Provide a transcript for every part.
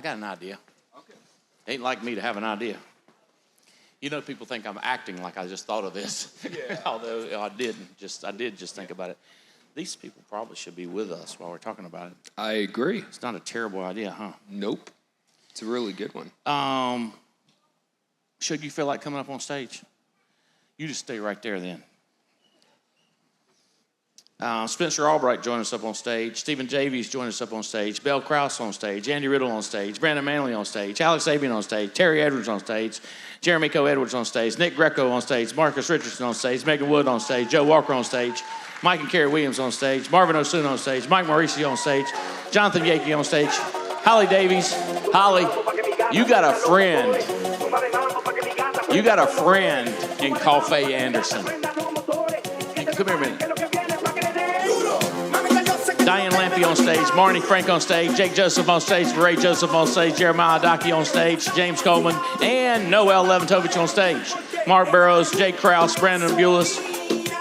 got an idea. Okay. Ain't like me to have an idea. You know, people think I'm acting like I just thought of this. Yeah. Although I did just think about it. These people probably should be with us while we're talking about it. I agree. It's not a terrible idea, huh? Nope. It's a really good one. Should you feel like coming up on stage? You just stay right there then. Spencer Albright joined us up on stage. Stephen Javies joined us up on stage. Belle Krause on stage. Andy Riddle on stage. Brandon Manley on stage. Alex Sabian on stage. Terry Edwards on stage. Jeremy Coe Edwards on stage. Nick Greco on stage. Marcus Richardson on stage. Megan Wood on stage. Joe Walker on stage. Mike and Kerry Williams on stage. Marvin O'Soon on stage. Mike Mauricio on stage. Jonathan Yakey on stage. Holly Davies. Holly, you got a friend. You got a friend in Coffey Anderson. Come here a minute. Diane Lampy on stage, Marnie Frank on stage, Jake Joseph on stage, Ray Joseph on stage, Jeremiah Dockey on stage, James Coleman, and Noel Leventovich on stage. Mark Burrows, Jake Krause, Brandon Bulis,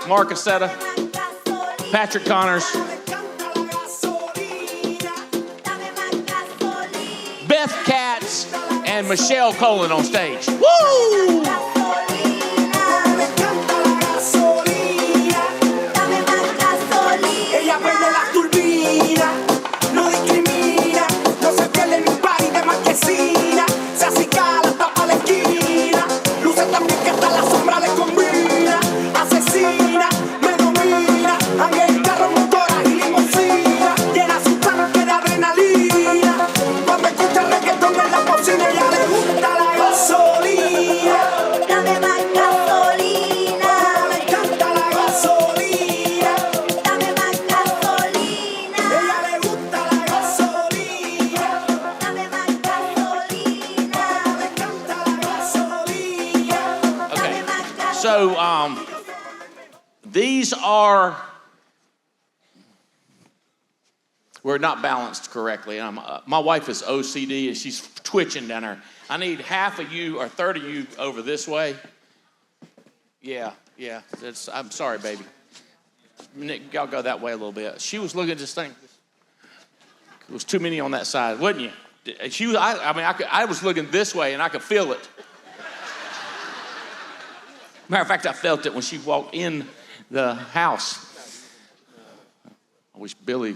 Marc Accetta, Patrick Connors, Beth Katz, and Michelle Colin on stage. Woo! These are, we're not balanced correctly. My wife is OCD and she's twitching down there. I need half of you or third of you over this way. Yeah. I'm sorry, baby. Nick, y'all go that way a little bit. She was looking at this thing. It was too many on that side, wasn't you? I was looking this way and I could feel it. Matter of fact, I felt it when she walked in the house. I wish Billy.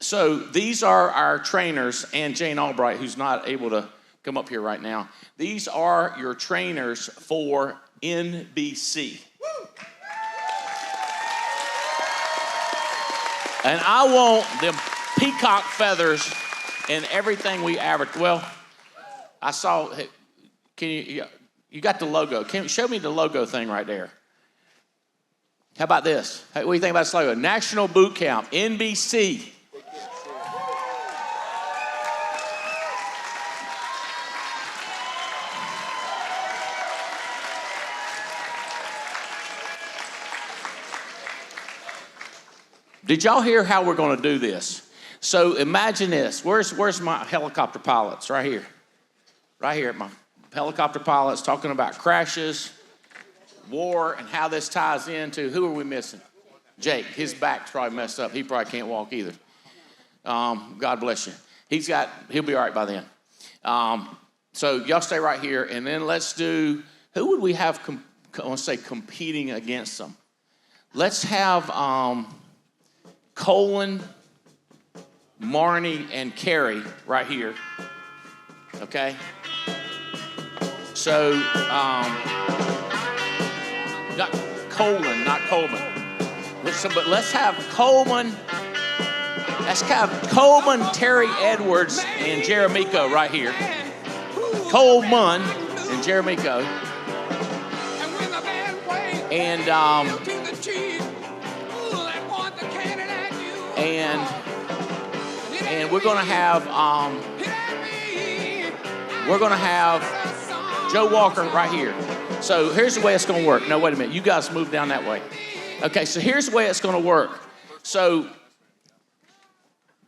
So these are our trainers and Jane Albright, who's not able to come up here right now. These are your trainers for NBC. And I want them peacock feathers and everything we average. Well, I saw, can you got the logo. Show me the logo thing right there. How about this? What do you think about this logo? National Bootcamp, NBC. Did y'all hear how we're going to do this? So imagine this. Where's my helicopter pilots? Right here. Right here, my helicopter pilots talking about crashes, war, and how this ties into, who are we missing? Jake. His back's probably messed up. He probably can't walk either. God bless you. He'll be all right by then. So y'all stay right here, and then let's do, who would we have, competing against them? Let's have Colin, Marnie, and Carrie right here. Okay? So, not Coleman. But let's have Coleman. Let's have Coleman, Terry Edwards, and Jeremico right here. Coleman and Jeremico. And we're gonna have Joe Walker right here. So here's the way it's gonna work. No, wait a minute. You guys move down that way. Okay, so here's the way it's gonna work. So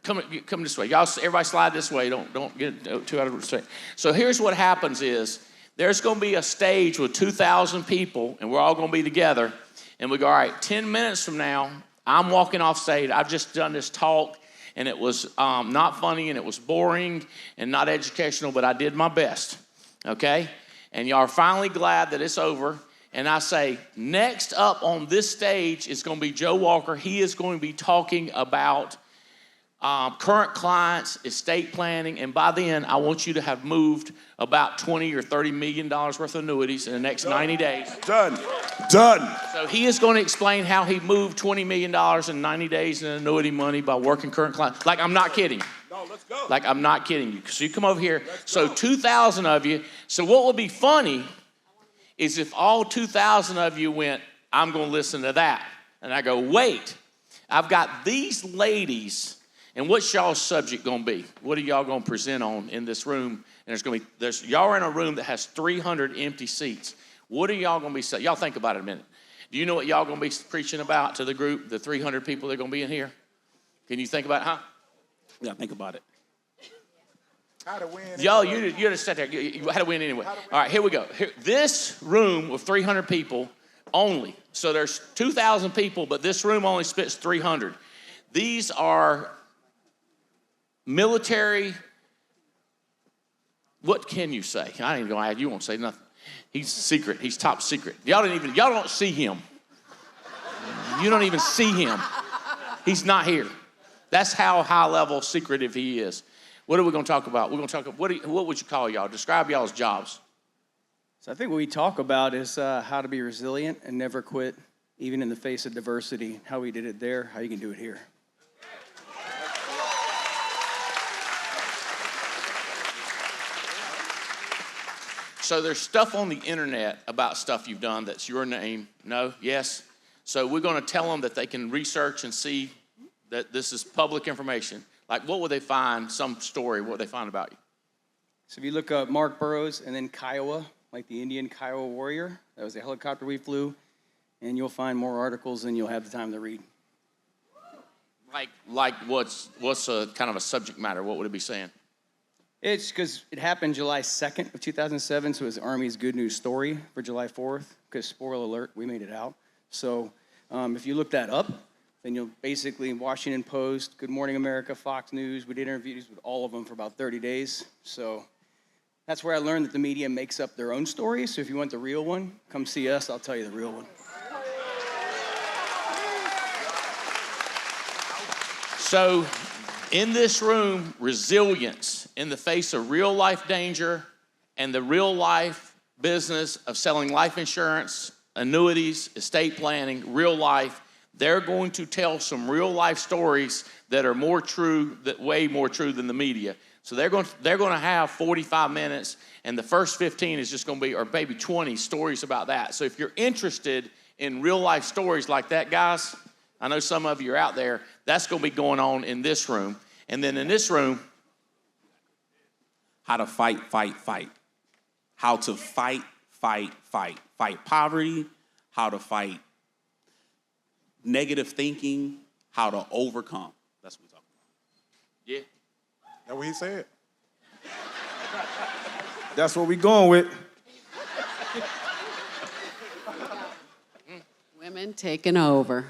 come this way. Y'all, everybody slide this way. Don't get too out of the straight. So here's what happens is there's gonna be a stage with 2,000 people, and we're all gonna be together. And we go, all right, 10 minutes from now, I'm walking off stage. I've just done this talk, and it was not funny, and it was boring, and not educational, but I did my best, okay? And y'all are finally glad that it's over. And I say, next up on this stage is going to be Joe Walker. He is going to be talking about current clients, estate planning, and by then, I want you to have moved about $20 or $30 million worth of annuities in the next 90 days. Done. So he is going to explain how he moved $20 million in 90 days in annuity money by working current clients. Like, I'm not kidding. No, let's go. Like, I'm not kidding you. So you come over here. So 2,000 of you. So what would be funny is if all 2,000 of you went, I'm going to listen to that. And I go, wait, I've got these ladies. And what's y'all's subject going to be? What are y'all going to present on in this room? And y'all are in a room that has 300 empty seats. What are y'all going to be saying? Y'all think about it a minute. Do you know what y'all going to be preaching about to the group, the 300 people that are going to be in here? Can you think about it, huh? Yeah, think about it. How to win. Y'all, you just sat there. You had to win anyway. All right, here we go. This room with 300 people only. So there's 2,000 people, but this room only spits 300. These are military, what can you say? I ain't gonna add, you won't say nothing. He's secret, he's top secret. Y'all don't see him. You don't even see him. He's not here. That's how high level secretive he is. What are we gonna talk about? We're gonna talk about, what would you call y'all? Describe y'all's jobs. So I think what we talk about is how to be resilient and never quit, even in the face of diversity. How we did it there, how you can do it here. So there's stuff on the internet about stuff you've done that's your name. No? Yes? So we're going to tell them that they can research and see that this is public information. Like, what would they find, some story, what would they find about you? So if you look up Mark Burroughs and then Kiowa, like the Indian Kiowa warrior, that was a helicopter we flew, and you'll find more articles than you'll have the time to read. Like what's a kind of a subject matter? What would it be saying? It's because it happened July 2nd of 2007, so it was the Army's good news story for July 4th, because spoiler alert, we made it out. So if you look that up, then you'll basically, Washington Post, Good Morning America, Fox News, we did interviews with all of them for about 30 days. So that's where I learned that the media makes up their own stories. So if you want the real one, come see us, I'll tell you the real one. So in this room, resilience in the face of real life danger and the real life business of selling life insurance, annuities, estate planning, real life, they're going to tell some real life stories that are more true, that way more true than the media. So they're going to have 45 minutes, and the first 15 is just going to be, or maybe 20 stories about that. So if you're interested in real life stories like that, guys, I know some of you are out there, that's going to be going on in this room. And then in this room, How to fight. How to fight. Fight poverty, how to fight negative thinking, how to overcome. That's what we're talking about. yeah. That's what he said. That's what we going with. Women taking over.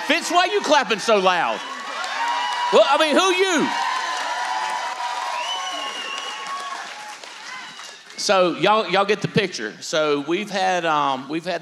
Fitz, why you clapping so loud? Well, I mean, who you? So y'all get the picture. So we've had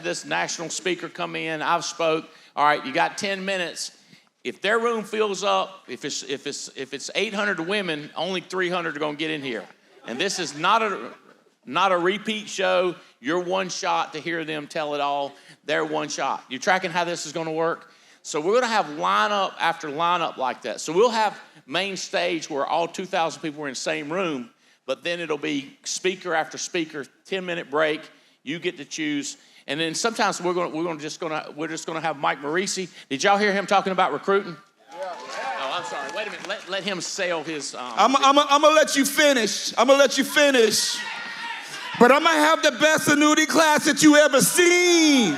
this national speaker come in. I've spoke. All right, you got 10 minutes. If their room fills up, if it's 800 women, only 300 are going to get in here. And this is not a repeat show. You're one shot to hear them tell it all. They're one shot. You tracking how this is going to work? So we're going to have lineup after lineup like that. So we'll have main stage where all 2,000 people are in the same room, but then it'll be speaker after speaker, 10-minute break. You get to choose. And then sometimes we're just gonna have Mike Marisi. Did y'all hear him talking about recruiting? Yeah. Oh, I'm sorry. Wait a minute. Let him sell his. I'm gonna let you finish. But I'm gonna have the best annuity class that you ever seen.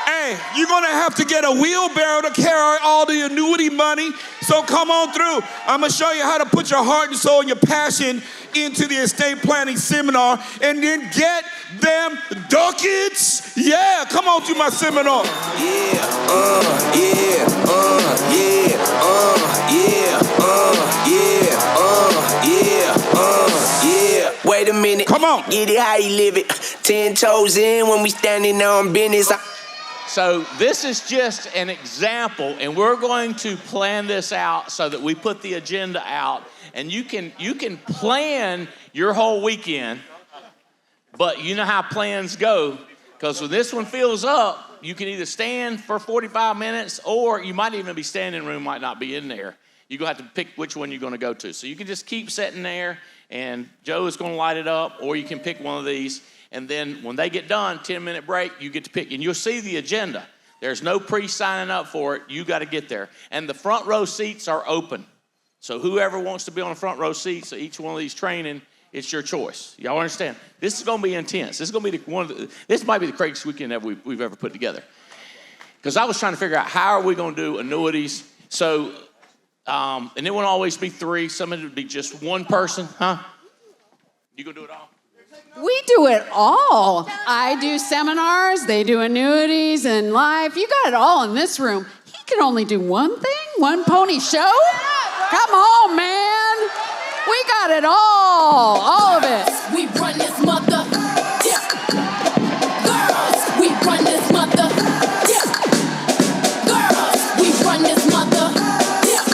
Hey, you're gonna have to get a wheelbarrow to carry all the annuity money. So come on through. I'm going to show you how to put your heart and soul and your passion into the estate planning seminar and then get them ducats. Yeah, come on to my seminar. Wait a minute. Come on. Get it how you live it. 10 toes in when we standing on business. So this is just an example, and we're going to plan this out so that we put the agenda out, and you can plan your whole weekend, but you know how plans go, because when this one fills up, you can either stand for 45 minutes, or you might even be standing room might not be in there. You're going to have to pick which one you're going to go to. So you can just keep sitting there, and Joe is going to light it up, or you can pick one of these. And then when they get done, 10-minute break, you get to pick. And you'll see the agenda. There's no pre-signing up for it. You got to get there. And the front row seats are open. So whoever wants to be on the front row seats at each one of these training, it's your choice. Y'all understand? This is going to be intense. This is going to be this might be the craziest weekend we've ever put together. Because I was trying to figure out how are we going to do annuities. So, and it won't always be 3. Some of it would be just one person, huh? You going to do it all? We do it all. I do seminars, they do annuities and life. You got it all in this room. He can only do one thing, one pony show? Come on, man. We got it all of it. We run this mother, yeah. Girls, we run this mother, yeah. Girls, we run this mother, yeah.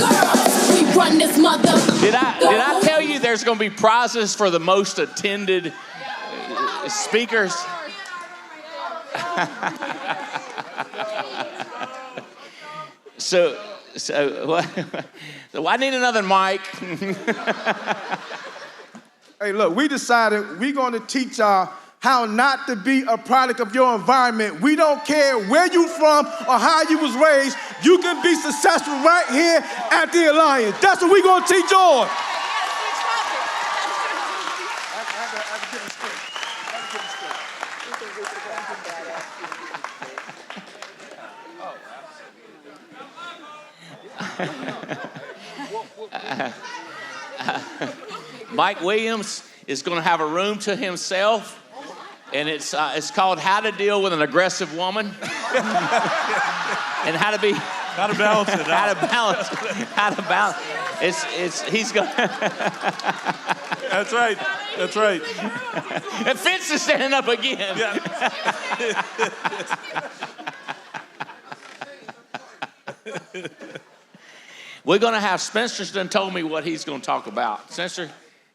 Girls, we run this mother. Did I tell you there's going to be prizes for the most attended speakers? So I need another mic. Hey, look, we decided we're going to teach y'all how not to be a product of your environment. We don't care where you from or how you was raised. You can be successful right here at the Alliance. That's what we're going to teach y'all. Mike Williams is going to have a room to himself, and it's called How to Deal with an Aggressive Woman, and how to balance it. How to balance. He's going. That's right. That's right. And Fitz is standing up again. Yeah. We're going to have Spencer's done told me what he's going to talk about. Spencer,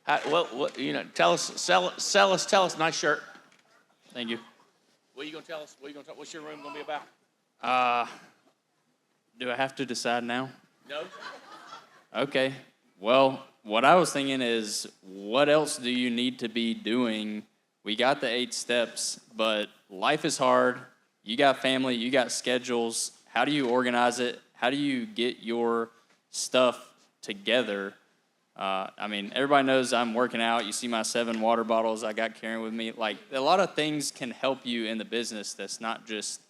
tell us. Nice shirt. Thank you. What are you going to tell us? What's your room going to be about? Do I have to decide now? No. Okay. Well, what I was thinking is, what else do you need to be doing? We got the 8 steps, but life is hard. You got family, you got schedules. How do you organize it? How do you get your stuff together? Everybody knows I'm working out. You see my 7 water bottles I got carrying with me. Like, a lot of things can help you in the business that's not just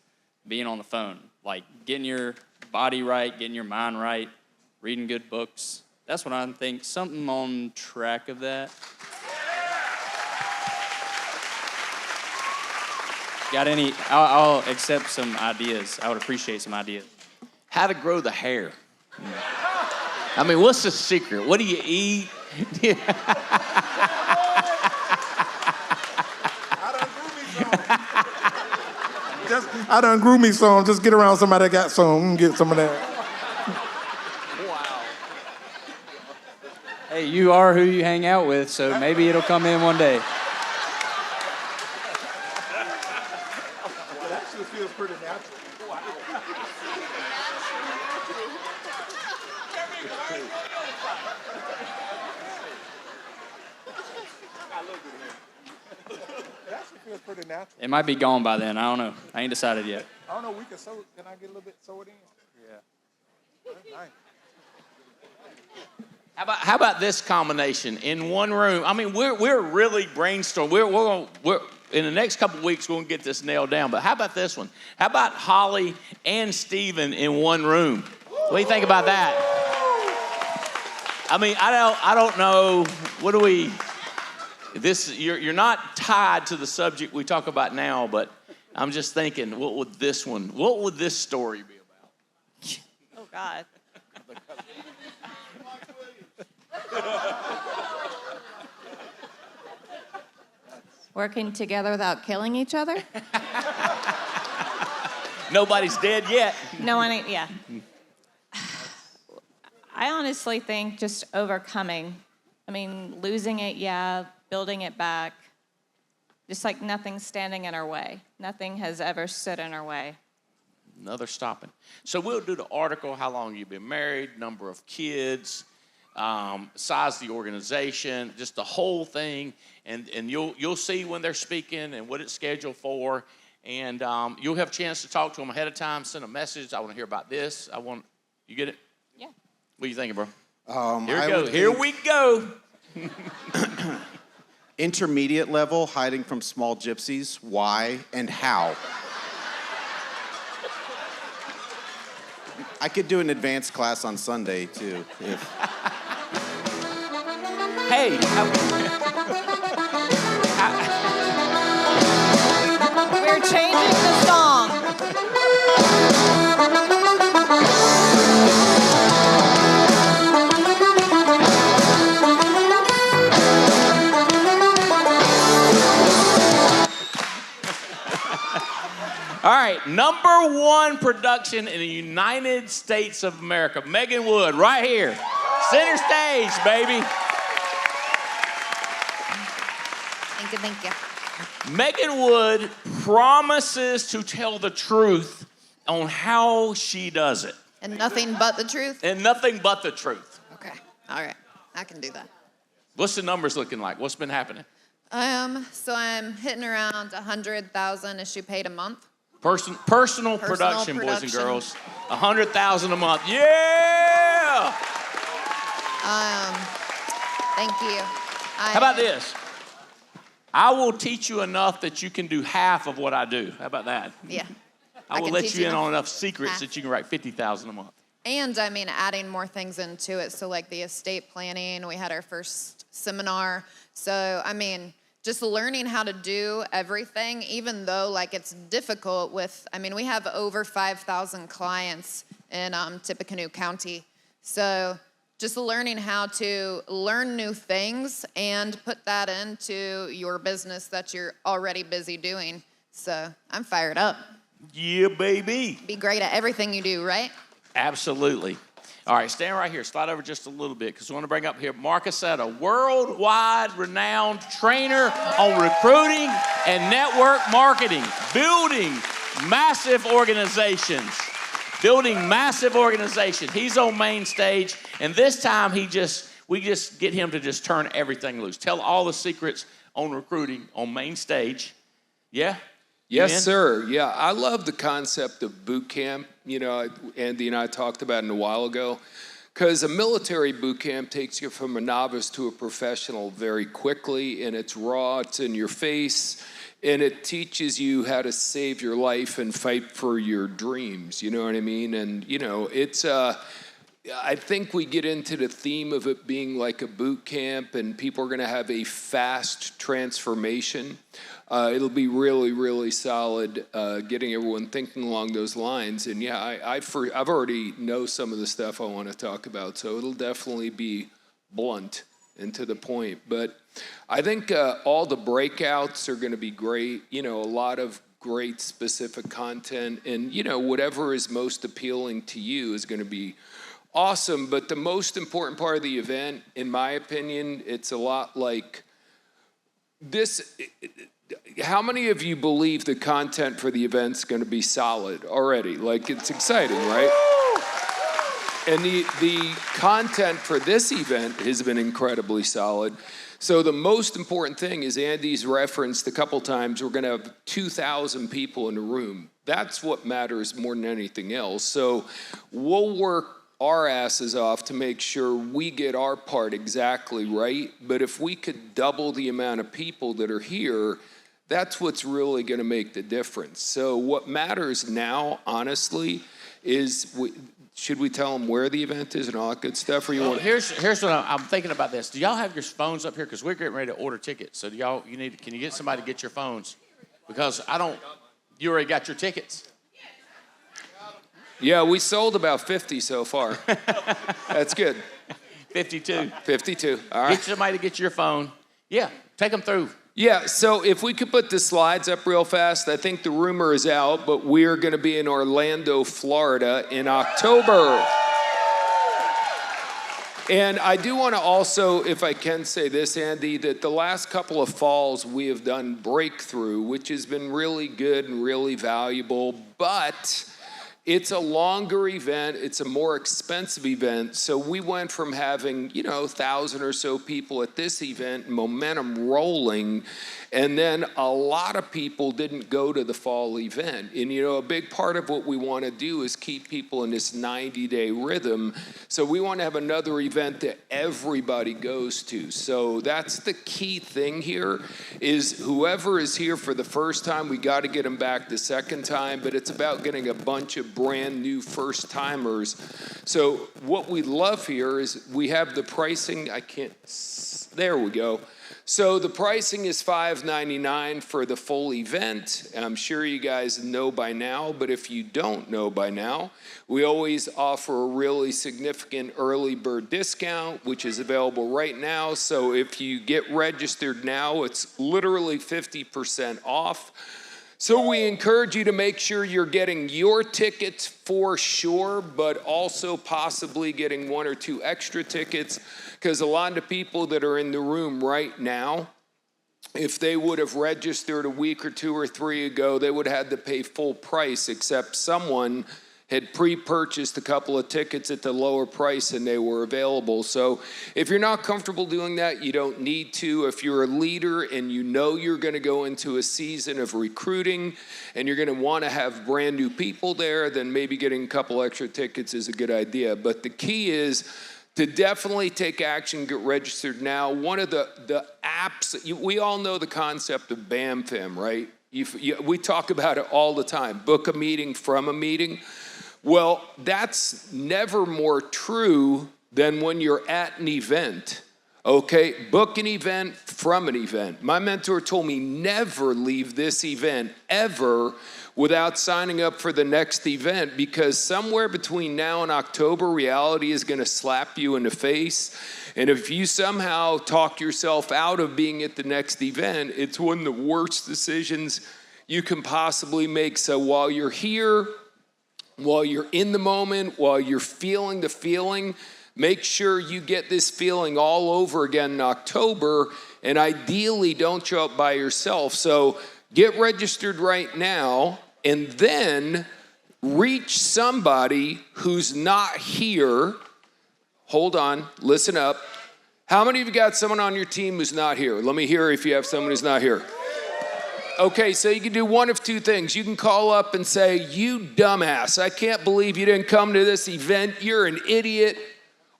being on the phone. Like, getting your body right, getting your mind right, reading good books. That's what I think. Something on track of that. Got any? I'll accept some ideas. I would appreciate some ideas. How to grow the hair. What's the secret? What do you eat? I done grew me some. Just get around somebody that got some. Get some of that. Wow. Hey, you are who you hang out with, so maybe it'll come in one day. That actually feels pretty natural. It actually feels pretty natural. It might be gone by then. I don't know. I ain't decided yet. I don't know. We can sew. Can I get a little bit sew it in? Yeah. That's nice. How about this combination in one room? We're really brainstorming. We're in the next couple of weeks we're gonna get this nailed down. But how about this one? How about Holly and Steven in one room? What do you think about that? I mean, I don't know. What do we? You're not tied to the subject we talk about now, but I'm just thinking, what would this story be about? Oh God. Working together without killing each other? Nobody's dead yet. No one, yeah. I honestly think just overcoming. I mean, losing it, yeah, building it back. Just like nothing's standing in our way. Nothing has ever stood in our way. Another stopping. So we'll do the article, how long you've been married, number of kids, size of the organization, just the whole thing. And you'll see when they're speaking and what it's scheduled for. And you'll have a chance to talk to them ahead of time, send a message. I want to hear about this. You get it? Yeah. What are you thinking, bro? Here we go. Intermediate level, hiding from small gypsies. Why and how? I could do an advanced class on Sunday, too. Hey. We're changing the song. All right, #1 production in the United States of America. Megan Wood, right here. Center stage, baby. Thank you. Megan Wood promises to tell the truth on how she does it. And nothing but the truth? And nothing but the truth. Okay, all right, I can do that. What's the numbers looking like? What's been happening? So I'm hitting around 100,000 issue paid a month. Personal production, boys and girls. 100,000 a month. Yeah! Thank you. How about this? I will teach you enough that you can do half of what I do. How about that? Yeah. I will let you in on enough secrets that you can write 50,000 a month. And I mean, adding more things into it. So like the estate planning, we had our first seminar. So, I mean, just learning how to do everything, even though like it's difficult we have over 5,000 clients in Tippecanoe County. So just learning how to learn new things and put that into your business that you're already busy doing. So I'm fired up. Yeah, baby. Be great at everything you do, right? Absolutely. All right, stand right here. Slide over just a little bit because we want to bring up here Marc Accetta, worldwide renowned trainer on recruiting and network marketing, building massive organizations. He's on main stage, and this time we just get him to just turn everything loose. Tell all the secrets on recruiting on main stage. Yeah? Yes, sir. Yeah, I love the concept of boot camp. You know, Andy and I talked about it a while ago, because a military boot camp takes you from a novice to a professional very quickly, and it's raw, it's in your face, and it teaches you how to save your life and fight for your dreams. You know what I mean? And, you know, it's I think we get into the theme of it being like a boot camp, and people are going to have a fast transformation. It'll be really, really solid getting everyone thinking along those lines. And yeah, I've already know some of the stuff I want to talk about, so it'll definitely be blunt and to the point. But I think all the breakouts are going to be great. You know, a lot of great specific content, and you know, whatever is most appealing to you is going to be awesome. But the most important part of the event, in my opinion, it's a lot like this. How many of you believe the content for the event's going to be solid already? Like, it's exciting, right? And the content for this event has been incredibly solid. So the most important thing is Andy's referenced a couple times, we're going to have 2,000 people in the room. That's what matters more than anything else. So we'll work our asses off to make sure we get our part exactly right. But if we could double the amount of people that are here, that's what's really going to make the difference. So what matters now, honestly, is should we tell them where the event is and all that good stuff? Or you want? Here's what I'm thinking about this. Do y'all have your phones up here? Because we're getting ready to order tickets. So can you get somebody to get your phones? Because you already got your tickets. Yeah, we sold about 50 so far. That's good. 52. 52. All right. Get somebody to get your phone. Yeah, take them through. Yeah, so if we could put the slides up real fast, I think the rumor is out, but we're going to be in Orlando, Florida in October. And I do want to also, if I can say this, Andy, that the last couple of falls we have done Breakthrough, which has been really good and really valuable, but it's a longer event. It's a more expensive event. So we went from having, 1,000 or so people at this event, momentum rolling, and then a lot of people didn't go to the fall event. And, a big part of what we want to do is keep people in this 90-day rhythm. So we want to have another event that everybody goes to. So that's the key thing here is whoever is here for the first time, we got to get them back the second time, but it's about getting a bunch of brand new first timers. So what we love here is we have the pricing. There we go. So the pricing is $5.99 for the full event. I'm sure you guys know by now, but if you don't know by now, we always offer a really significant early bird discount, which is available right now. So if you get registered now, it's literally 50% off. So we encourage you to make sure you're getting your tickets for sure, but also possibly getting 1 or 2 extra tickets, because a lot of people that are in the room right now, if they would have registered a week or 2 or 3 ago, they would have had to pay full price, except someone had pre-purchased a couple of tickets at the lower price and they were available. So if you're not comfortable doing that, you don't need to. If you're a leader and you know you're going to go into a season of recruiting and you're going to want to have brand new people there, then maybe getting a couple extra tickets is a good idea. But the key is to definitely take action, get registered now. One of the apps, we all know the concept of BAMFM, right? We talk about it all the time, book a meeting from a meeting. Well, that's never more true than when you're at an event, okay? Book an event from an event. My mentor told me never leave this event ever without signing up for the next event, because somewhere between now and October, reality is going to slap you in the face. And if you somehow talk yourself out of being at the next event, it's one of the worst decisions you can possibly make. So while you're here, while you're in the moment, while you're feeling the feeling, make sure you get this feeling all over again in October, and ideally don't show up by yourself. So get registered right now, and then reach somebody who's not here. Hold on, listen up. How many of you got someone on your team who's not here? Let me hear if you have someone who's not here. Okay, so you can do one of 2 things. You can call up and say, "You dumbass, I can't believe you didn't come to this event. You're an idiot."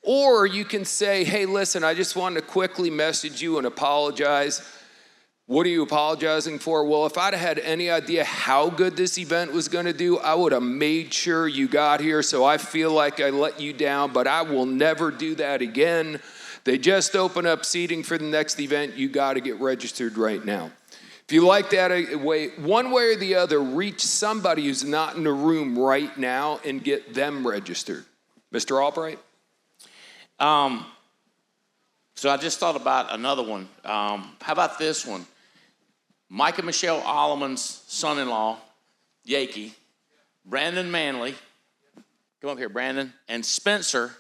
Or you can say, "Hey, listen, I just wanted to quickly message you and apologize." What are you apologizing for? Well, if I'd had any idea how good this event was going to do, I would have made sure you got here. So I feel like I let you down, but I will never do that again. They just opened up seating for the next event. You got to get registered right now. If you like that way, one way or the other, reach somebody who's not in the room right now and get them registered. Mr. Albright? So I just thought about another one. How about this one? Mike and Michelle Alleman's son-in-law, Yakey, Brandon Manley, come up here, Brandon, and Spencer.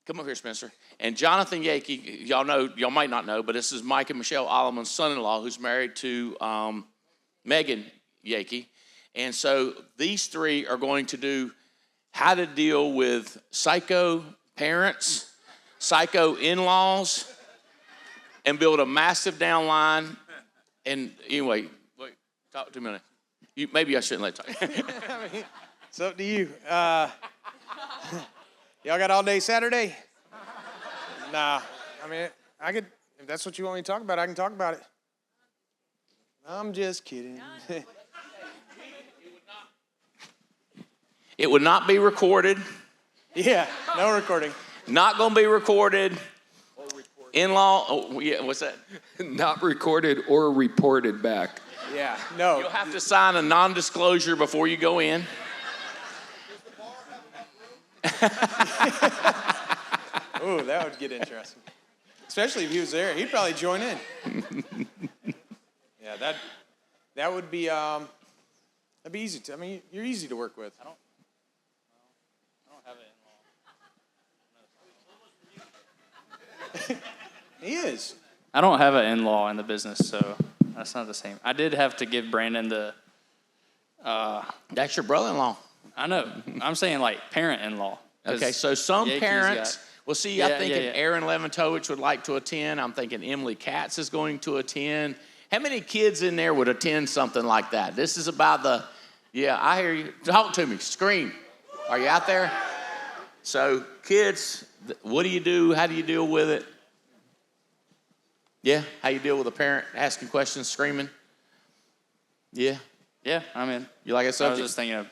Come up here, Spencer. And Jonathan Yakey, y'all might not know, but this is Mike and Michelle Alleman's son-in-law who's married to Megan Yakey. And so these 3 are going to do how to deal with psycho parents, psycho in-laws, and build a massive downline. And anyway, wait, talk to me. Maybe I shouldn't let you talk. I mean, it's up to you. Y'all got all day Saturday? Nah, I mean, if that's what you want me to talk about, I can talk about it. I'm just kidding. It would not be recorded. Yeah, no recording. Not going to be recorded. In-law, oh, yeah, what's that? Not recorded or reported back. Yeah, no. You'll have to sign a non-disclosure before you go in. Ooh, that would get interesting. Especially if he was there. He'd probably join in. Yeah, that would be, that'd be easy to, I mean, you're easy to work with. I don't have an in-law. He is. I don't have an in-law in the business, so that's not the same. I did have to give Brandon the. That's your brother-in-law. I know. I'm saying like parent-in-law. Okay, so some Yankees parents. got- Well, see, Yeah, I'm thinking yeah. Aaron Leventovich would like to attend. I'm thinking Emily Katz is going to attend. How many kids in there would attend something like that? This is about the. Yeah, I hear you. Talk to me. Scream. Are you out there? So, kids, what do you do? How do you deal with it? Yeah, how you deal with a parent asking questions, screaming? Yeah. Yeah, I'm in. You like a I was subject? just thinking of.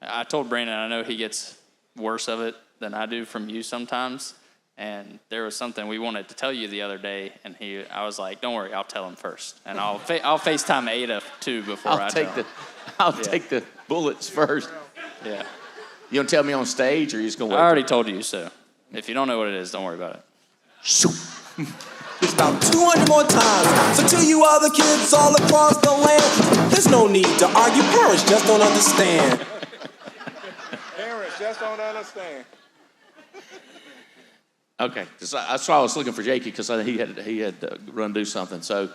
I told Brandon I know he gets worse of it than I do from you sometimes. And there was something we wanted to tell you the other day, and I was like, "Don't worry, I'll tell him first, and I'll FaceTime Ada too before I tell him." I'll take the bullets first. Yeah. You gonna tell me on stage, or you just gonna wait? I already told you so. If you don't know what it is, don't worry about it. It's about 200 more times. So to you other kids all across the land, there's no need to argue. Parents just don't understand. Parents just don't understand. Okay, that's why I was looking for Jakey, because he had to run do something. So,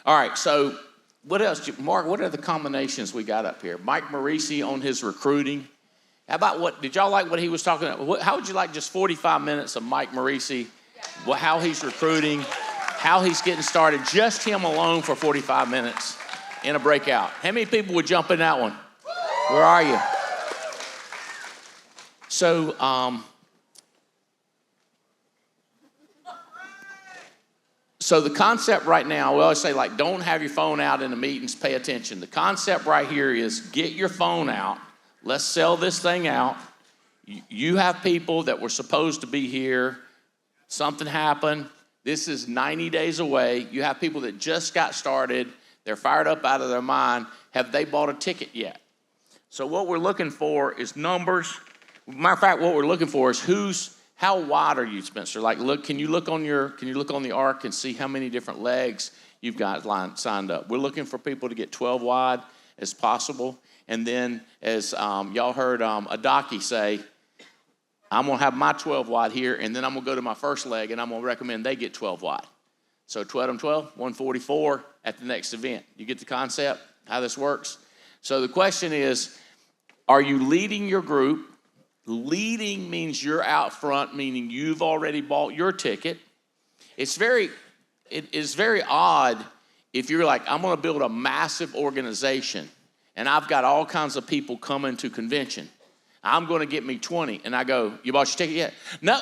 all right. So, what else, Mark? What are the combinations we got up here? Mike Marisi on his recruiting. How about what? Did y'all like what he was talking about? How would you like just 45 minutes of Mike Marisi? How he's recruiting, how he's getting started, just him alone for 45 minutes in a breakout. How many people would jump in that one? Where are you? So, so the concept right now, we always say, like, don't have your phone out in the meetings, pay attention. The concept right here is get your phone out. Let's sell this thing out. You have people that were supposed to be here. Something happened. This is 90 days away. You have people that just got started. They're fired up out of their mind. Have they bought a ticket yet? So what we're looking for is numbers. Matter of fact, what we're looking for is how wide are you, Spencer? Like, can you look on the arc and see how many different legs you've got signed up? We're looking for people to get 12 wide as possible. And then, as y'all heard Adaki say, I'm going to have my 12 wide here, and then I'm going to go to my first leg, and I'm going to recommend they get 12 wide. So 12 144 at the next event. You get the concept, how this works? So the question is, are you leading your group? Leading means you're out front, meaning you've already bought your ticket. It is very odd if you're like, I'm going to build a massive organization, and I've got all kinds of people coming to convention. I'm going to get me 20. And I go, you bought your ticket yet? No,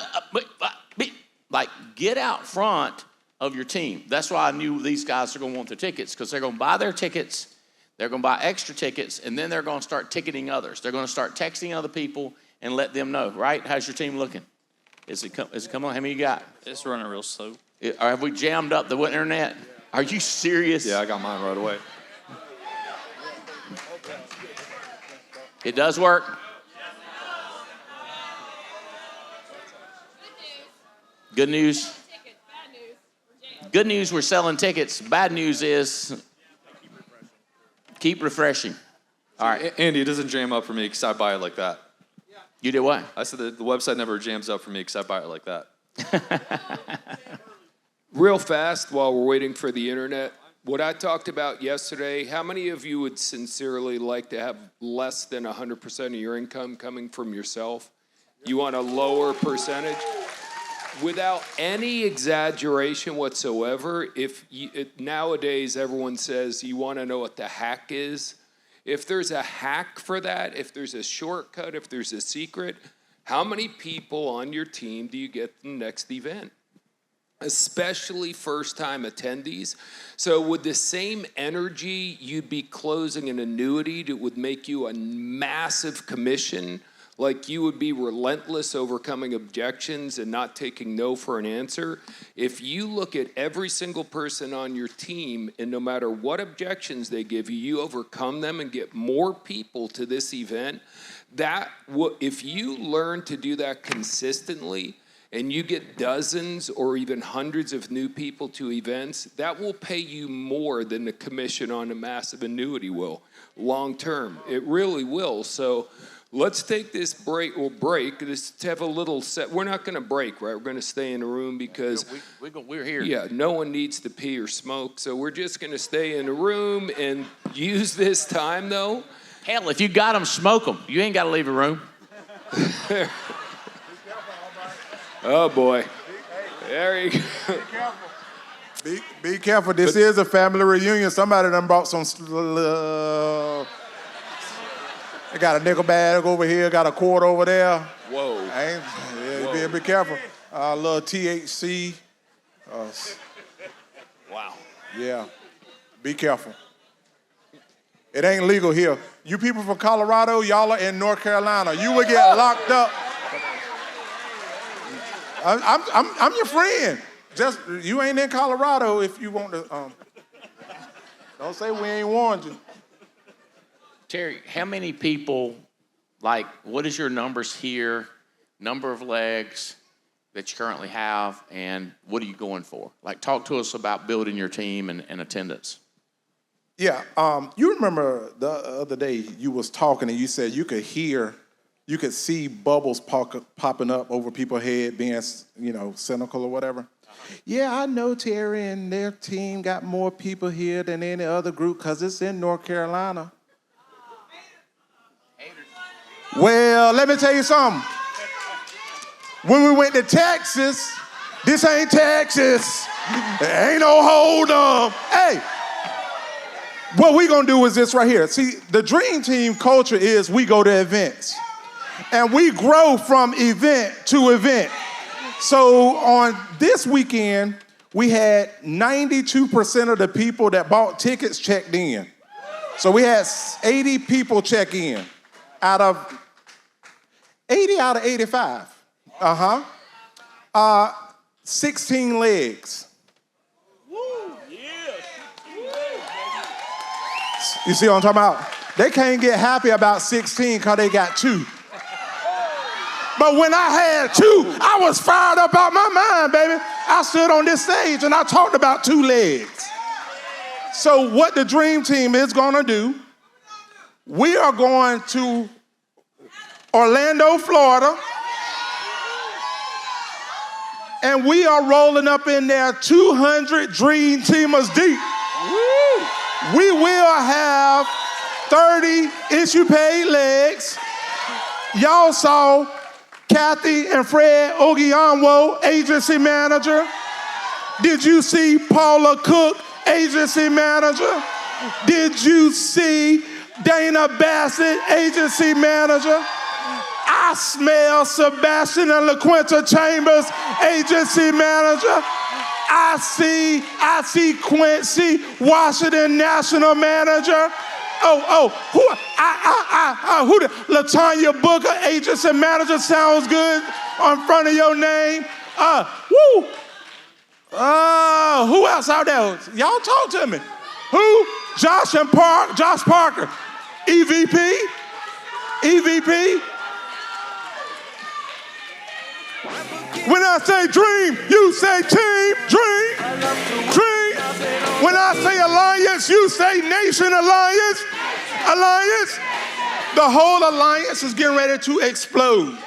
like, get out front of your team. That's why I knew these guys are going to want their tickets, because they're going to buy their tickets, they're going to buy extra tickets, and then they're going to start ticketing others. They're going to start texting other people and let them know, right? How's your team looking? Is it coming on? How many you got? It's running real slow. Have we jammed up the internet? Are you serious? Yeah, I got mine right away. It does work? Good news. Good news, we're selling tickets. Bad news is keep refreshing. All right. Andy, it doesn't jam up for me because I buy it like that. You did what? I said that the website never jams up for me because I buy it like that. Real fast, while we're waiting for the internet, what I talked about yesterday, how many of you would sincerely like to have less than 100% of your income coming from yourself? You want a lower percentage? Without any exaggeration whatsoever, nowadays everyone says you want to know what the hack is. If there's a hack for that, if there's a shortcut, if there's a secret, how many people on your team do you get the next event? Especially first-time attendees. So with the same energy, you'd be closing an annuity that would make you a massive commission like you would be relentless overcoming objections and not taking no for an answer. If you look at every single person on your team and no matter what objections they give you, you overcome them and get more people to this event, if you learn to do that consistently and you get dozens or even hundreds of new people to events, that will pay you more than the commission on a massive annuity will long term. It really will. So let's take this break. We'll break. Let's have a little set. We're not going to break, right? We're going to stay in the room because we're here. Yeah, no one needs to pee or smoke. So we're just going to stay in the room and use this time, though. Hell, if you got them, smoke them. You ain't got to leave the room. Oh, boy. There you go. Be careful. This is a family reunion. Somebody done brought some. They got a nickel bag over here, got a quart over there. Whoa. Be careful. A little THC. Wow. Yeah. Be careful. It ain't legal here. You people from Colorado, y'all are in North Carolina. You will get locked up. I'm your friend. Just you ain't in Colorado if you want to. Don't say we ain't warned you. Terry, how many people, like, what is your numbers here, number of legs that you currently have, and what are you going for? Like, talk to us about building your team and attendance. Yeah, you remember the other day you was talking and you said you could see bubbles popping up over people's head being, cynical or whatever. Yeah, I know Terry and their team got more people here than any other group because it's in North Carolina. Well, let me tell you something. When we went to Texas, this ain't Texas. There ain't no hold on. Hey, what we gonna do is this right here. See, the dream team culture is we go to events. And we grow from event to event. So on this weekend, we had 92% of the people that bought tickets checked in. So we had 80 people check in out of 85. 16 legs. You see what I'm talking about? They can't get happy about 16 because they got 2. But when I had 2, I was fired up out my mind, baby. I stood on this stage and I talked about 2 legs. So what the dream team is gonna do, we are going to Orlando, Florida, and we are rolling up in there 200 dream teamers deep. We will have 30 issue paid legs. Y'all saw Kathy and Fred Ogianwo, agency manager. Did you see Paula Cook, agency manager? Did you see Dana Bassett, agency manager? I smell Sebastian and LaQuinta Chambers, agency manager. I see Quincy Washington, national manager. Who the Latanya Booker, agency manager, sounds good on front of your name. Who else out there? Y'all talk to me. Who? Josh Parker, EVP. When I say dream, you say team, dream. When I say alliance, you say nation alliance. The whole alliance is getting ready to explode.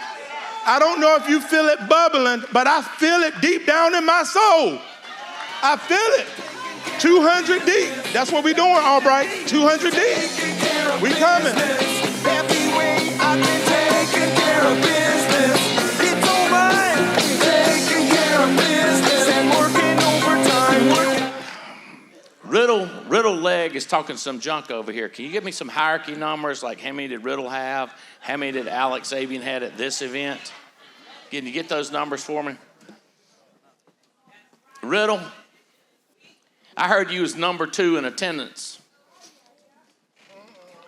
I don't know if you feel it bubbling, but I feel it deep down in my soul. I feel it. 200 deep. That's what we doing, Albright. 200 deep. We coming. I've been taking care of business. It's all right. Taking care of business and working overtime. Riddle Leg is talking some junk over here. Can you give me some hierarchy numbers, like how many did Riddle have? How many did Alex Avian had at this event? Can you get those numbers for me? Riddle, I heard you was number 2 in attendance.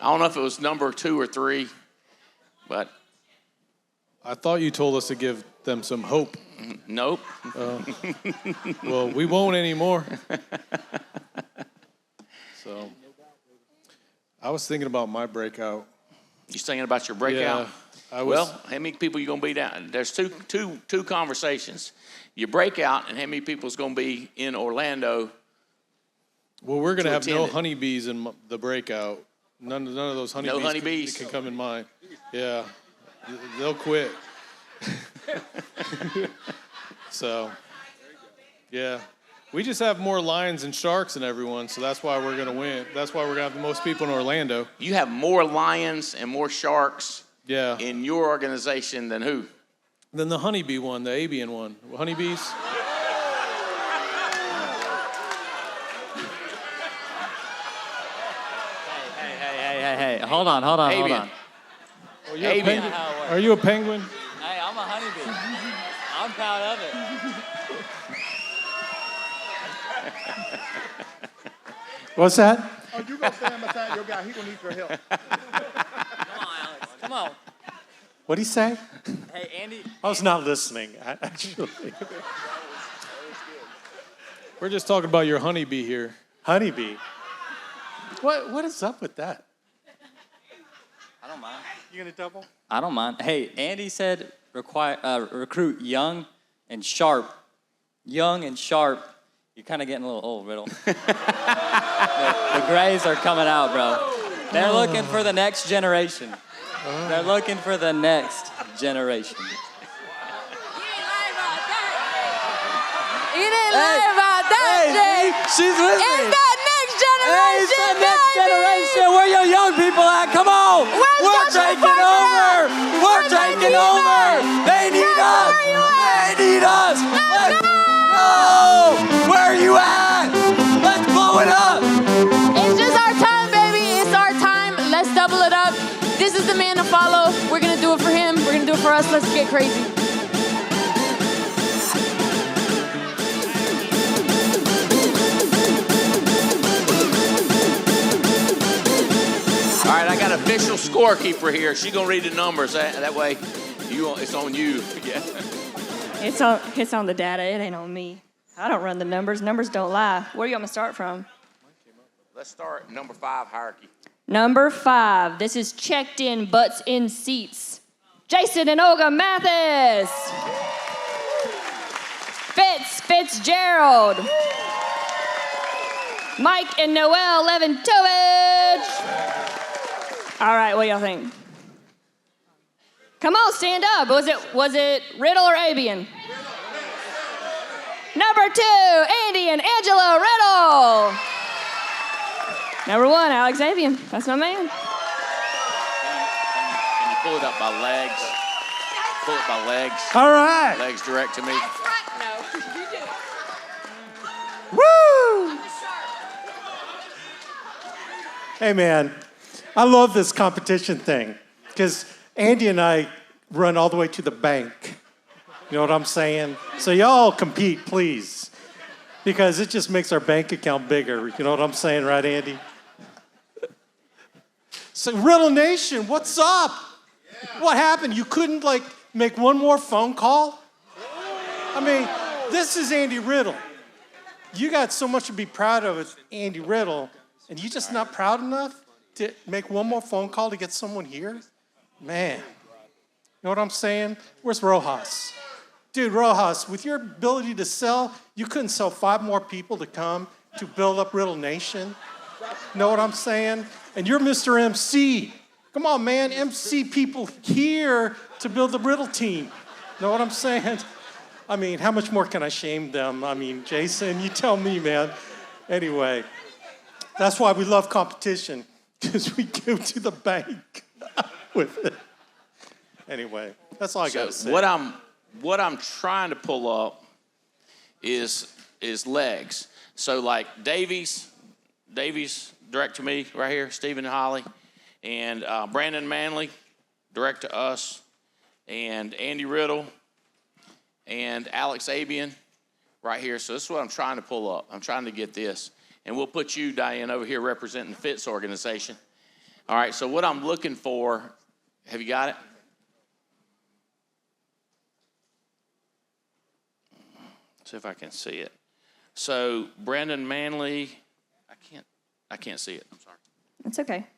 I don't know if it was number 2 or 3, but I thought you told us to give them some hope. Nope. Well, we won't anymore. So, I was thinking about my breakout. You thinking about your breakout? Yeah, I was. Well, how many people you gonna be down? There's two conversations. Your breakout and how many people's gonna be in Orlando. Well, we're gonna have no attend it. honeybees in the breakout. None of those honeybees. No honeybees? Can come in mine. Yeah, they'll quit. So, yeah. We just have more lions and sharks than everyone, so that's why we're gonna win. That's why we're gonna have the most people in Orlando. You have more lions and more sharks Yeah. in your organization than who? Then the honeybee one, the avian one. Honeybees? Hey, hold on. Avian. Are you a Avian. penguin? Are you a penguin? Hey, I'm a honeybee. I'm proud of it. What's that? Oh, you gonna stand beside your guy. He gonna need your help. Come on. What'd he say? Hey, Andy. I was not listening, actually. We're just talking about your honeybee here. Honeybee? What is up with that? I don't mind. You gonna double? I don't mind. Hey, Andy said recruit young and sharp. Young and sharp. You're kind of getting a little old, Riddle. the grays are coming out, bro. They're looking for the next generation. They're looking for the next generation. You didn't lie about that, Jay. She's listening. It's that next generation. Hey, it's the next generation. Where your young people at? Come on. We're taking over. We're taking over. They need us. They need us. Let's go. Where are you at? Let's blow it up. It's just our time, baby. It's our time. Let's double it up. This is the man to follow. We're going to do it for him. We're going to do it for us. Let's get crazy. All right, I got an official scorekeeper here. She's gonna read the numbers. That way, it's on you. Yeah. It's on the data. It ain't on me. I don't run the numbers. Numbers don't lie. Where do you want me to start from? Let's start at number 5 hierarchy. Number 5. This is checked in, butts in seats. Jason and Olga Mathis. Fitzgerald. Mike and Noel Leventovich. All right, what do y'all think? Come on, stand up. Was it Riddle or Abian? Number 2, Andy and Angela Riddle. Number 1, Alex Abian. That's my man. Can you pull it up by legs? Pull it by legs. All right. Legs direct to me. Woo! Hey, man, I love this competition thing because Andy and I run all the way to the bank. You know what I'm saying? So y'all compete, please, because it just makes our bank account bigger. You know what I'm saying, right, Andy? So, Riddle Nation, what's up? What happened? You couldn't, make one more phone call? I mean, this is Andy Riddle. You got so much to be proud of with Andy Riddle, and you just not proud enough to make one more phone call to get someone here? Man, you know what I'm saying? Where's Rojas? Dude, Rojas, with your ability to sell, you couldn't sell 5 more people to come to build up Riddle Nation? Know what I'm saying? And you're Mr. MC. Come on, man, MC people here to build the Riddle team. Know what I'm saying? I mean, how much more can I shame them? I mean, Jason, you tell me, man. Anyway, that's why we love competition, because we go to the bank with it. Anyway, that's all I got to say. What I'm trying to pull up is legs. So like Davies direct to me right here, Stephen and Holly, and Brandon Manley direct to us, and Andy Riddle, and Alex Abian right here. So this is what I'm trying to pull up. I'm trying to get this. And we'll put you, Diane, over here representing the Fitz organization. All right, so what I'm looking for, have you got it? See if I can see it. So Brandon Manley, I can't see it. I'm sorry. It's okay.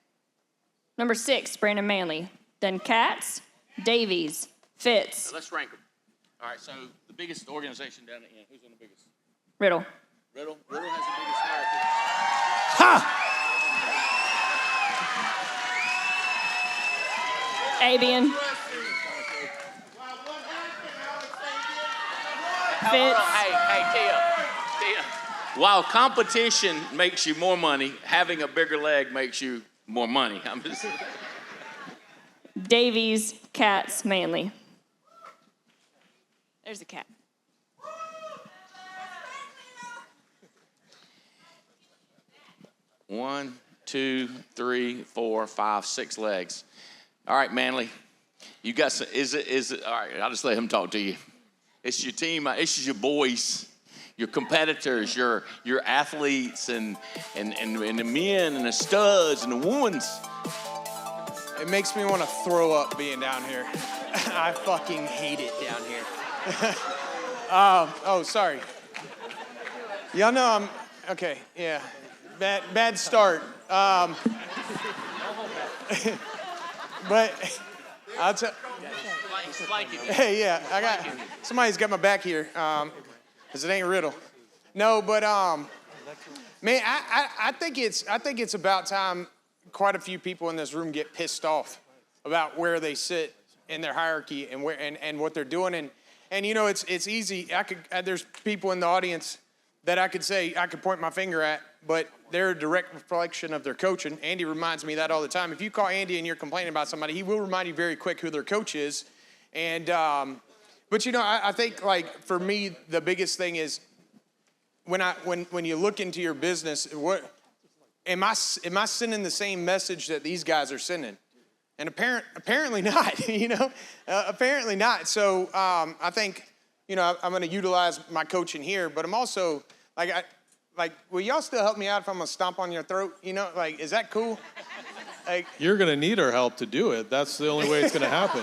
Number 6, Brandon Manley. Then Katz, Davies, Fitz, So let's rank them. All right, so the biggest organization down at the end. Who's on the biggest? Riddle. Riddle has the biggest hierarchy. Avian. Hold on. Hey, Tia. While competition makes you more money, having a bigger leg makes you more money. I'm just... Davies, Katz, Manley. There's a cat. One, 2, 3, 4, 5, 6 legs. All right, Manley. You got some, is it, all right, I'll just let him talk to you. It's your team, it's your boys, your competitors, your athletes, and the men, and the studs, and the women's. It makes me want to throw up being down here. I fucking hate it down here. Oh, sorry. Y'all know I'm, okay, yeah. Bad start. But I'll tell. Hey, yeah, somebody's got my back here, because it ain't Riddle. No, but man, I think it's about time quite a few people in this room get pissed off about where they sit in their hierarchy and where and what they're doing, and you know it's easy. There's people in the audience that I could point my finger at, but they're a direct reflection of their coach. And Andy reminds me that all the time. If you call Andy and you're complaining about somebody, he will remind you very quick who their coach is. And but you know, I think like for me, the biggest thing is when you look into your business, what am I sending the same message that these guys are sending? And apparently not. You know, apparently not. So I think, you know, I'm going to utilize my coaching here, but I'm also will y'all still help me out if I'm going to stomp on your throat? You know, like, is that cool? Like, You're going to need our help to do it. That's the only way it's going to happen.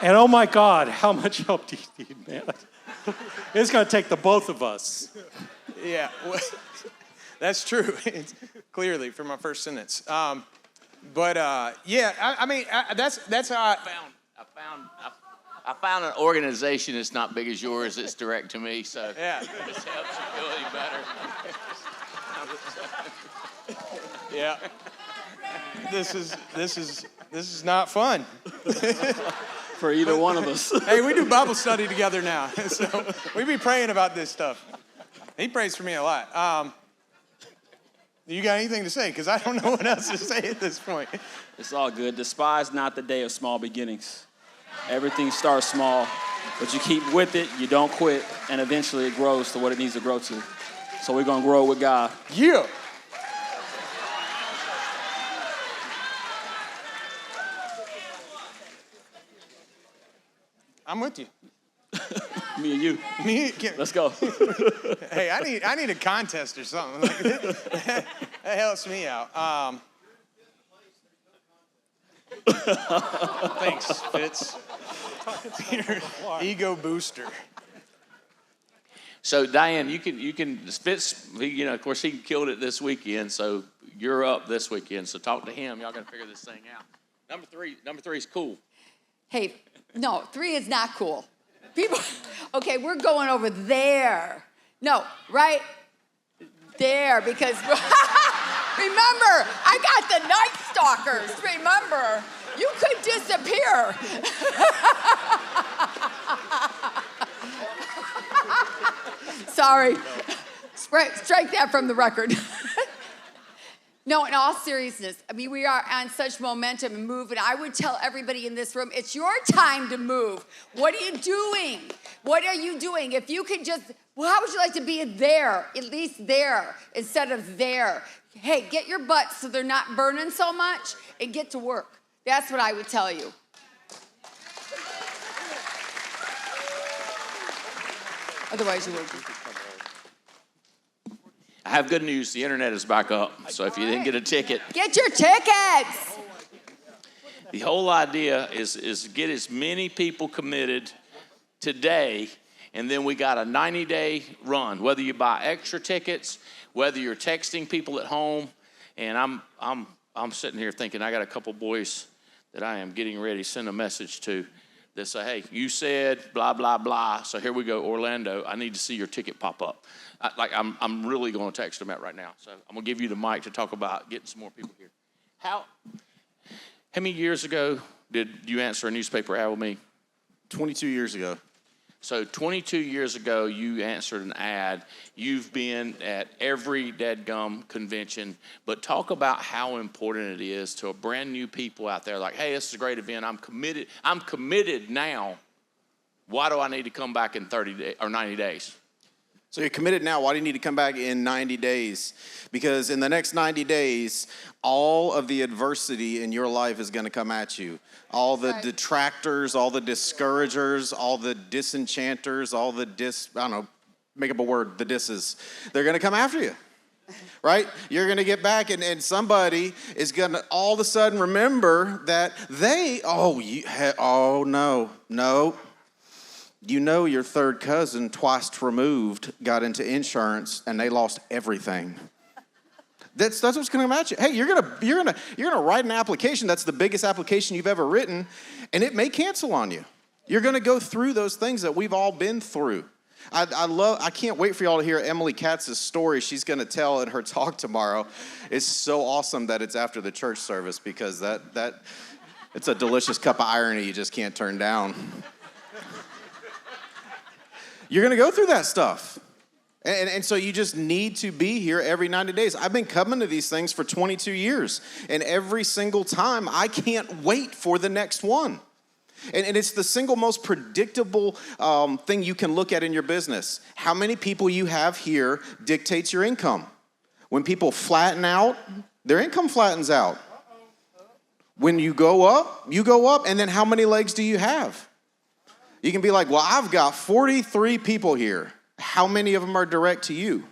And oh my God, how much help do you need, man? It's going to take the both of us. Yeah, well, that's true. It's clearly from my first sentence. But yeah, I mean, that's how I found an organization that's not big as yours. It's direct to me, so yeah, it just helps you feel any better. Yeah, this is not fun for either one of us. Hey, we do Bible study together now, so we be praying about this stuff. He prays for me a lot. You got anything to say? Because I don't know what else to say at this point. It's all good. Despise not the day of small beginnings. Everything starts small, but you keep with it, you don't quit, and eventually it grows to what it needs to grow to. So we're going to grow with God. Yeah. I'm with you. Me and you. Let's go. Hey, I need a contest or something. That helps me out. Thanks, Fitz. Ego booster. So Diane, you can Fitz. You know, of course, he killed it this weekend. So you're up this weekend. So talk to him. Y'all got to figure this thing out. Number three is cool. Hey, no, 3 is not cool. People, okay, we're going over there. No, right there, because remember, I got the Night Stalkers. Remember, you could disappear. Sorry, strike that from the record. No, in all seriousness, I mean, we are on such momentum and move, and I would tell everybody in this room, it's your time to move. What are you doing? What are you doing? If you could just, well, how would you like to be there, at least there, instead of there? Hey, get your butts so they're not burning so much, and get to work. That's what I would tell you. Otherwise, you won't be. I have good news. The internet is back up. So if you didn't get a ticket, get your tickets. The whole idea is get as many people committed today And then we got a 90-day run, whether you buy extra tickets, whether you're texting people at home. And I'm sitting here thinking I got a couple boys that I am getting ready to send a message to that say, hey, you said blah, blah, blah. So here we go, Orlando. I need to see your ticket pop up. I'm really going to text them out right now. So I'm going to give you the mic to talk about getting some more people here. How many years ago did you answer a newspaper ad with me? 22 years ago. So 22 years ago, you answered an ad. You've been at every dadgum convention, but talk about how important it is to a brand new people out there like, hey, this is a great event. I'm committed now. Why do I need to come back in 30 days or 90 days? So you're committed now. Why do you need to come back in 90 days? Because in the next 90 days, all of the adversity in your life is going to come at you. All the detractors, all the discouragers, all the disenchanters, all the make up a word, the disses. They're going to come after you, right? You're going to get back and somebody is going to all of a sudden remember that no. You know your third cousin, twice removed, got into insurance and they lost everything. That's what's going to come at you. Hey, you're gonna write an application that's the biggest application you've ever written, and it may cancel on you. You're going to go through those things that we've all been through. I can't wait for y'all to hear Emily Katz's story. She's going to tell in her talk tomorrow. It's so awesome that it's after the church service because that it's a delicious cup of irony you just can't turn down. You're going to go through that stuff. And so you just need to be here every 90 days. I've been coming to these things for 22 years. And every single time, I can't wait for the next one. And it's the single most predictable thing you can look at in your business. How many people you have here dictates your income. When people flatten out, their income flattens out. When you go up, and then how many legs do you have? You can be like, well, I've got 43 people here. How many of them are direct to you?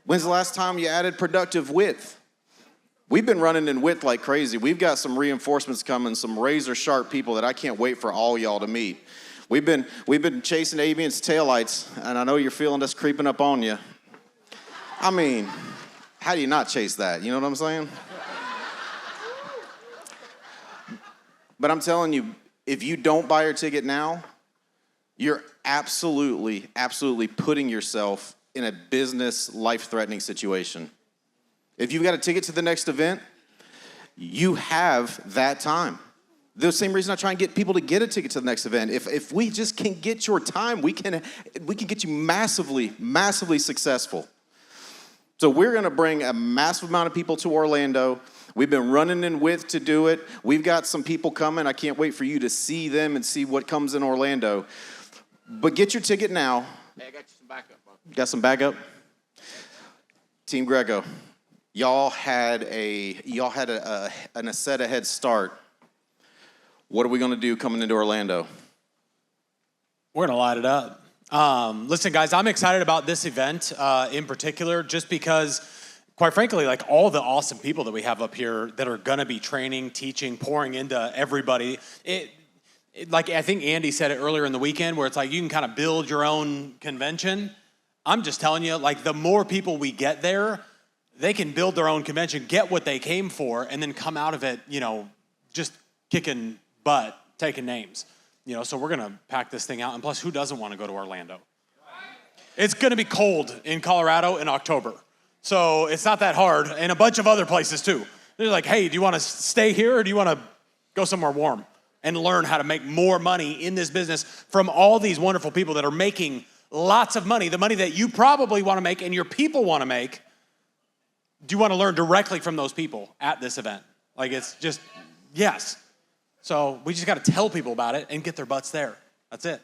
When's the last time you added productive width? We've been running in width like crazy. We've got some reinforcements coming, some razor sharp people that I can't wait for all y'all to meet. We've been chasing avians' taillights, and I know you're feeling us creeping up on you. I mean, how do you not chase that? You know what I'm saying? But I'm telling you, if you don't buy your ticket now, you're absolutely putting yourself in a business life-threatening situation. If you've got a ticket to the next event, you have that time. The same reason I try and get people to get a ticket to the next event. If we just can get your time, we can get you massively successful. So we're going to bring a massive amount of people to Orlando. We've been running in width to do it. We've got some people coming. I can't wait for you to see them and see what comes in Orlando. But get your ticket now. Hey, I got you some backup. Got some backup? Team Greco, y'all had an Accetta head start. What are we going to do coming into Orlando? We're going to light it up. Listen, guys, I'm excited about this event in particular just because, quite frankly, like all the awesome people that we have up here that are going to be training, teaching, pouring into everybody. Like I think Andy said it earlier in the weekend where it's like you can kind of build your own convention. I'm just telling you, like the more people we get there, they can build their own convention, get what they came for, and then come out of it, just kicking butt, taking names. So we're going to pack this thing out. And plus, who doesn't want to go to Orlando? It's going to be cold in Colorado in October. So it's not that hard. And a bunch of other places, too. They're like, hey, do you want to stay here or do you want to go somewhere warm and learn how to make more money in this business from all these wonderful people that are making lots of money, the money that you probably want to make and your people want to make? Do you want to learn directly from those people at this event? Like, it's just, yes. So we just got to tell people about it and get their butts there. That's it.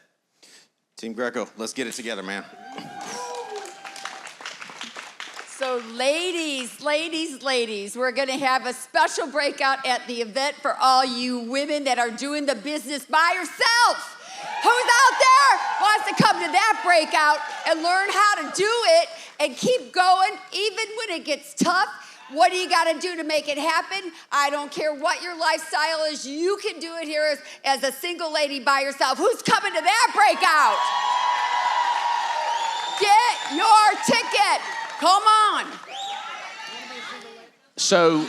Team Greco, let's get it together, man. So ladies, we're going to have a special breakout at the event for all you women that are doing the business by yourself. Who's out there wants to come to that breakout and learn how to do it and keep going even when it gets tough? What do you got to do to make it happen? I don't care what your lifestyle is. You can do it here as a single lady by yourself. Who's coming to that breakout? Get your ticket. Come on. So,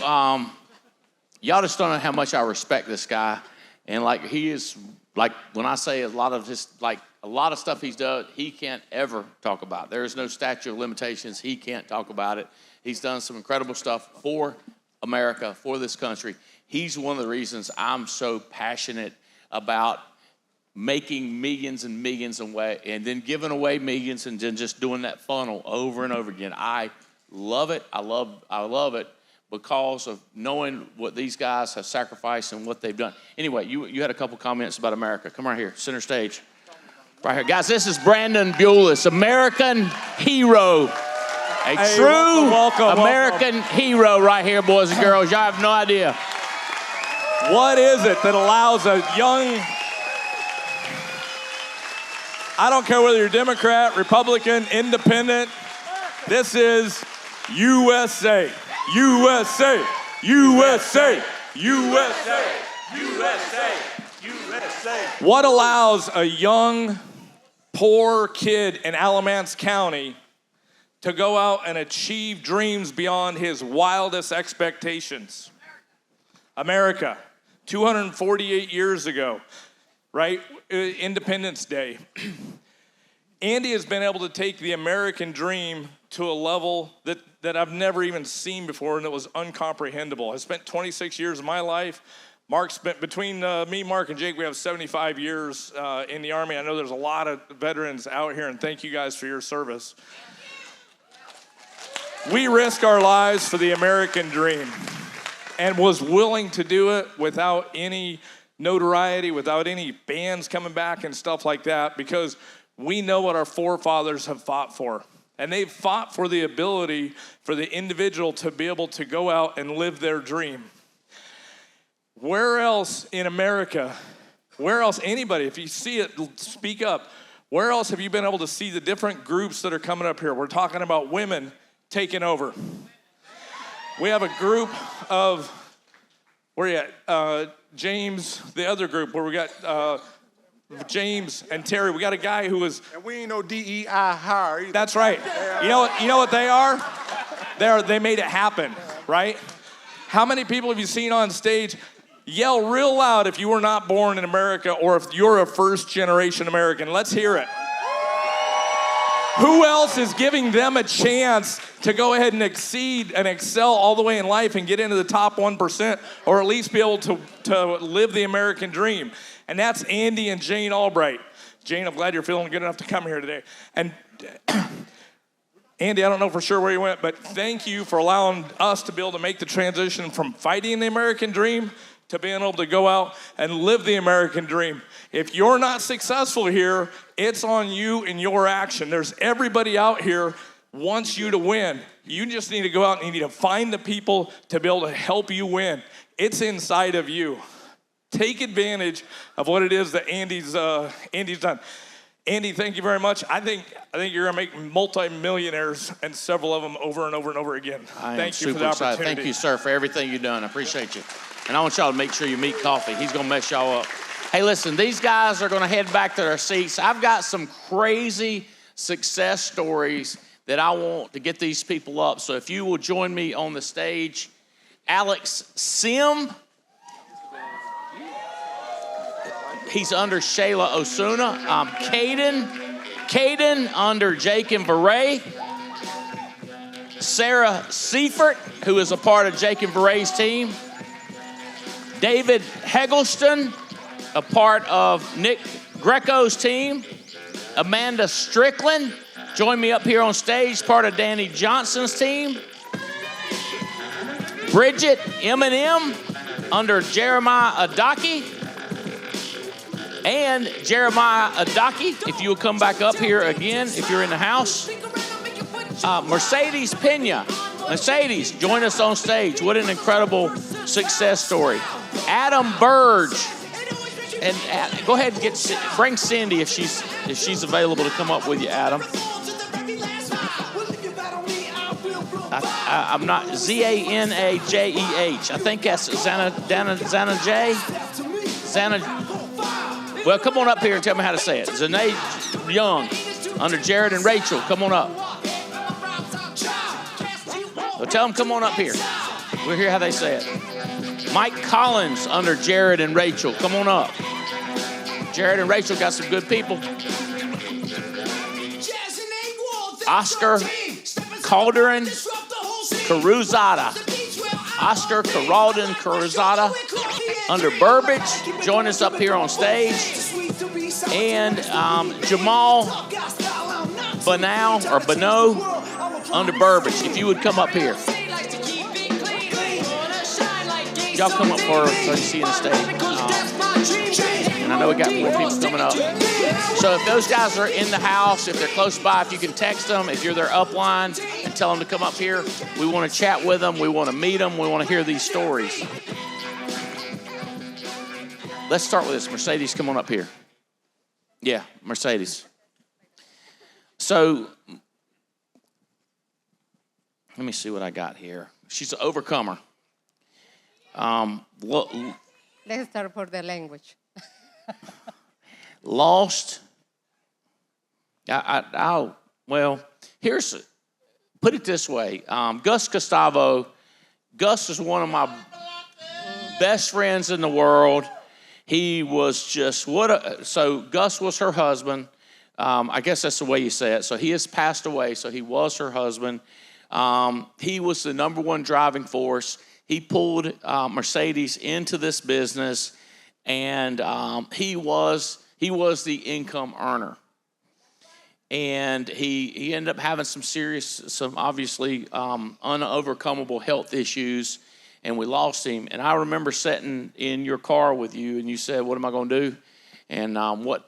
y'all just don't know how much I respect this guy. And like, he is, like, when I say a lot of stuff he's done, he can't ever talk about. There is no statute of limitations. He can't talk about it. He's done some incredible stuff for America, for this country. He's one of the reasons I'm so passionate about making millions and millions away and then giving away millions and then just doing that funnel over and over again. I love it. I love it because of knowing what these guys have sacrificed and what they've done. Anyway, you had a couple comments about America. Come right here, center stage. Right here. Guys, this is Brandon Bulis, American hero. A true welcome. American hero right here, boys and girls. Y'all have no idea. What is it that allows a young, I don't care whether you're Democrat, Republican, Independent, this is USA, USA, USA, USA, USA, USA. What allows a young, poor kid in Alamance County to go out and achieve dreams beyond his wildest expectations? America, 248 years ago, right? Independence Day. Andy has been able to take the American dream to a level that I've never even seen before, and it was uncomprehendable. I spent 26 years of my life. Mark spent, between me, Mark, and Jake, we have 75 years in the Army. I know there's a lot of veterans out here, and thank you guys for your service. We risk our lives for the American dream and was willing to do it without any notoriety, without any bands coming back and stuff like that, because we know what our forefathers have fought for. And they've fought for the ability for the individual to be able to go out and live their dream. Where else in America, where else, anybody, if you see it, speak up. Where else have you been able to see the different groups that are coming up here? We're talking about women taking over. We have a group of, where you at? James, the other group, where we got James and Terry. We got a guy who was. And we ain't no DEI hire either. That's right. You know what they are? They made it happen, right? How many people have you seen on stage yell real loud if you were not born in America or if you're a first generation American? Let's hear it. Who else is giving them a chance to go ahead and exceed and excel all the way in life and get into the top 1% or at least be able to live the American dream? And that's Andy and Jane Albright. Jane, I'm glad you're feeling good enough to come here today. And Andy, I don't know for sure where you went, but thank you for allowing us to be able to make the transition from fighting the American dream to being able to go out and live the American dream. If you're not successful here, it's on you and your action. There's everybody out here wants you to win. You just need to go out and you need to find the people to be able to help you win. It's inside of you. Take advantage of what it is that Andy's done. Andy, thank you very much. I think you're gonna make multi-millionaires and several of them over and over and over again. Thank you for the opportunity. Thank you, sir, for everything you've done. I appreciate you. And I want y'all to make sure you meet Coffee. He's gonna mess y'all up. Hey, listen, these guys are gonna head back to their seats. I've got some crazy success stories that I want to get these people up. So if you will join me on the stage, Alex Sim. He's under Shayla Osuna. Caden under Jake and Beret. Sarah Seifert, who is a part of Jake and Beret's team. David Heggleston, a part of Nick Greco's team. Amanda Strickland, join me up here on stage, part of Danny Johnson's team. Bridget M&M under Jeremiah Adaki. And Jeremiah Adaki, if you will come back up here again, if you're in the house. Mercedes Pena. Mercedes, join us on stage. What an incredible success story. Adam Burge. And go ahead and bring Cindy if she's available to come up with you, Adam. I'm not, Zanajeh. I think that's Zanajeh. Well, come on up here and tell me how to say it. Zanae Young, under Jared and Rachel. Come on up. Well, tell them come on up here. We'll hear how they say it. Mike Collins, under Jared and Rachel. Come on up. Jared and Rachel got some good people. Oscar Calderon Caruzada. Oscar Caralden Caruzada, under Burbage. Join us up here on stage. And Jamal Bano, under Burbage. If you would come up here. Y'all come up for so you see the stage. And I know we got more people coming up. So if those guys are in the house, if they're close by, if you can text them, if you're their upline, and tell them to come up here. We want to chat with them. We want to meet them. We want to hear these stories. Let's start with this. Mercedes, come on up here. Yeah, Mercedes. So let me see what I got here. She's an overcomer. Let's start for the language. Lost. Well, put it this way. Gus Gustavo. Gus is one of my best friends in the world. He was just so Gus was her husband. I guess that's the way you say it. So he has passed away. So he was her husband. He was the number one driving force. He pulled Mercedes into this business, and he was the income earner. And he ended up having some obviously unovercomable health issues, and we lost him. And I remember sitting in your car with you, and you said, "What am I going to do? And what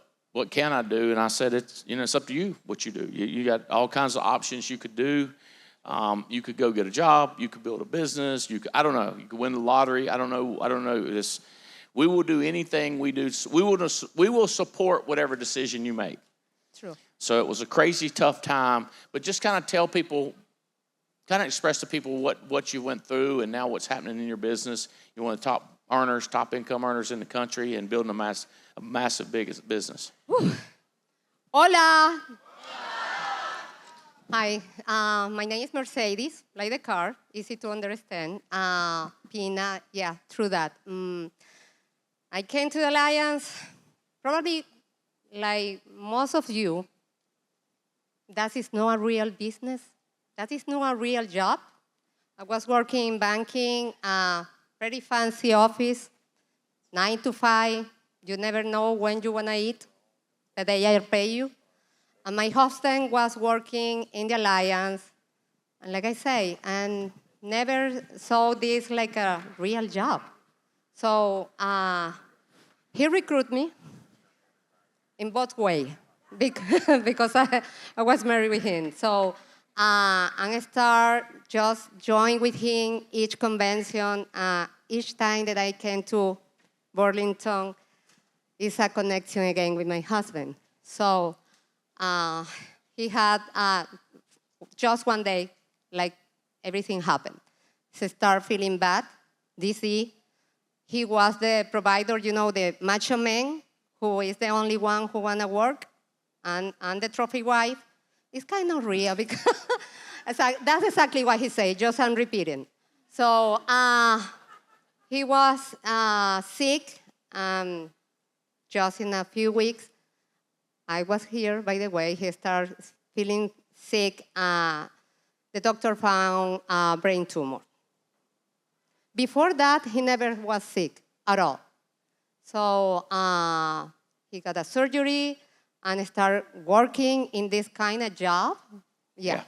can I do?" And I said, "It's up to you what you do. You got all kinds of options you could do. You could go get a job. You could build a business. I don't know. You could win the lottery. I don't know. We will do anything we do. We will support whatever decision you make." True. So it was a crazy tough time, but just kind of tell people, kind of express to people what you went through and now what's happening in your business. You're one of the top income earners in the country, and building a massive big business. Hola. Hi, my name is Mercedes, like the car, easy to understand. Pina, yeah, true that. I came to the Alliance, probably like most of you, that is not a real business. That is not a real job. I was working in banking, very fancy office, 9 to 5. You never know when you want to eat, the day I pay you. And my husband was working in the Alliance, and like I say, and never saw this like a real job. So he recruited me in both ways because I was married with him. So and I start just join with him each convention. Each time that I came to Burlington, is a connection again with my husband. So he had just one day, like everything happened. He started feeling bad, dizzy. He was the provider, the macho man who is the only one who wanna work, and the trophy wife. It's kind of real because that's exactly what he said, just I'm repeating. So he was sick, just in a few weeks. I was here, by the way. He started feeling sick. The doctor found a brain tumor. Before that, he never was sick at all. So he got a surgery and started working in this kind of job. Yeah.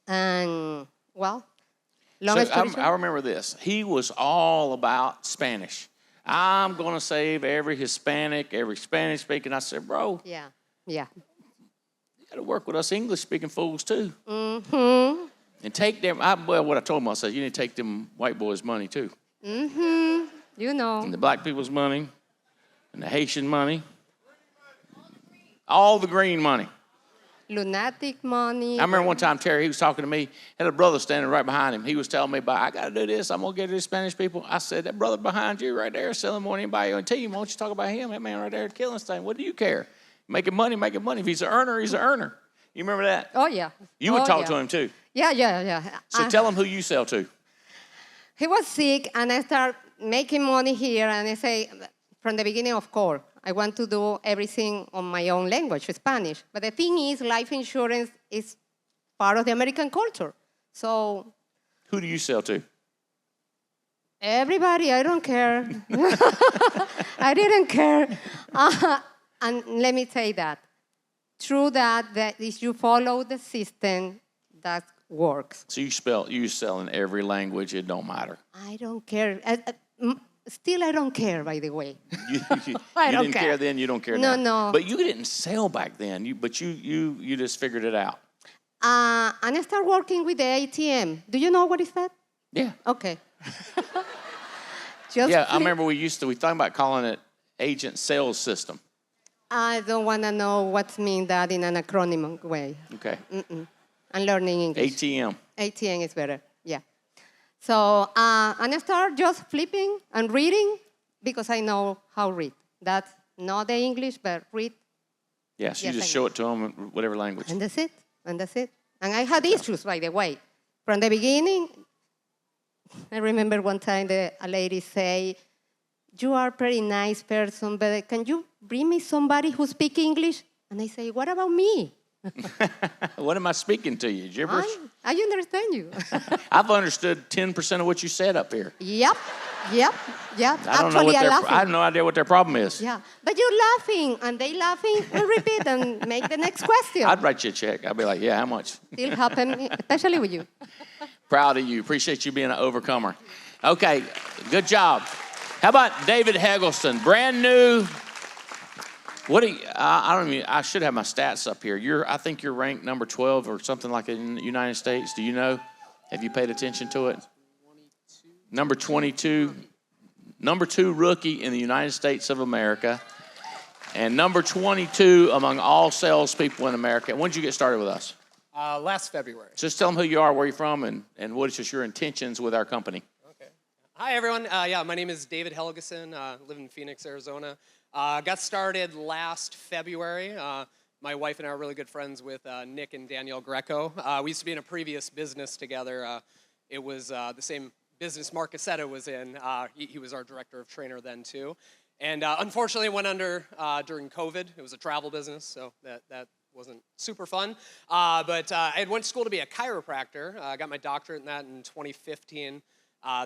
And, well, long story short. I remember this. He was all about Spanish. I'm going to save every Hispanic, every Spanish speaking. I said, bro. Yeah. You got to work with us English speaking fools too. Mm-hmm. And take them. What I told him, I said, you need to take them white boys' money too. Mm-hmm. And the black people's money, and the Haitian money, all the green money. lunatic money. I remember one time Terry, he was talking to me, had a brother standing right behind him. He was telling me about, I got to do this. I'm going to get to the Spanish people. I said, that brother behind you right there selling more than anybody on the team. Why don't you talk about him? That man right there killing this thing. What do you care? Making money, making money. If he's an earner, he's an earner. You remember that? Oh, yeah. You would Oh, talk yeah. to him too. Yeah. So tell him who you sell to. He was sick, and I started making money here, and I say, from the beginning, of course, I want to do everything on my own language, Spanish. But the thing is, life insurance is part of the American culture. So Who do you sell to? everybody, I don't care. I didn't care. And let me say that. True that if you follow the system, that works. So you sell in every language. It don't matter. I don't care. Still, I don't care, by the way. You I don't didn't care then. You don't care No, now. no. But you didn't sell back then. You just figured it out. And I start working with the ATM. Do you know what is that? Yeah. Okay. I remember we thought about calling it agent sales system. I don't want to know what means that in an acronym way. Okay. I'm learning English. ATM. ATM is better, yeah. So, and I start just flipping and reading because I know how to read. That's not the English, but read. Yes, you Yes, just I show know. it to them in whatever language. And that's it. And I had issues, by the way. From the beginning, I remember one time a lady say, you are a pretty nice person, but can you bring me somebody who speaks English? And I say, what about me? What am I speaking to you? Gibberish? I understand you. I've understood 10% of what you said up here. Yep. I have no idea what their problem is. Yeah, but you're laughing, and they laughing, and repeat, and make the next question. I'd write you a check. I'd be like, yeah, how much? Still happen, especially with you. Proud of you. Appreciate you being an overcomer. Okay, good job. How about David Heggleston, brand new? What do you, I should have my stats up here. I think you're ranked number 12 or something like that in the United States. Do you know? Have you paid attention to it? Number 22. Number 2 rookie in the United States of America. And number 22 among all salespeople in America. When did you get started with us? Last February. Just tell them who you are, where you're from, and what is just your intentions with our company. Hi, everyone. My name is David Helgeson. Live in Phoenix, Arizona. Got started last February. My wife and I are really good friends with Nick and Danielle Greco. We used to be in a previous business together. It was the same business Marc Accetta was in. He was our director of trainer then, too. And unfortunately, it went under during COVID. It was a travel business, so that wasn't super fun. But I had went to school to be a chiropractor. I got my doctorate in that in 2015.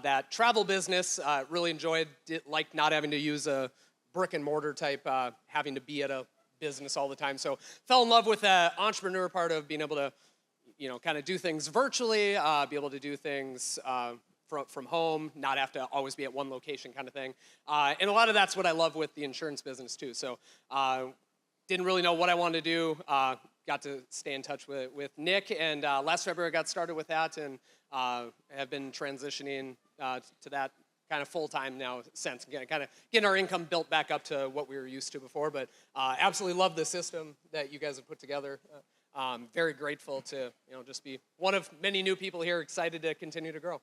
That travel business, really enjoyed, liked not having to use a brick and mortar type, having to be at a business all the time. So fell in love with the entrepreneur part of being able to, kind of do things virtually, be able to do things from home, not have to always be at one location kind of thing. And a lot of that's what I love with the insurance business too. So didn't really know what I wanted to do. Got to stay in touch with Nick, and last February I got started with that, and have been transitioning to that kind of full-time now since, kind of getting our income built back up to what we were used to before. But absolutely love the system that you guys have put together. Very grateful to just be one of many new people here, excited to continue to grow.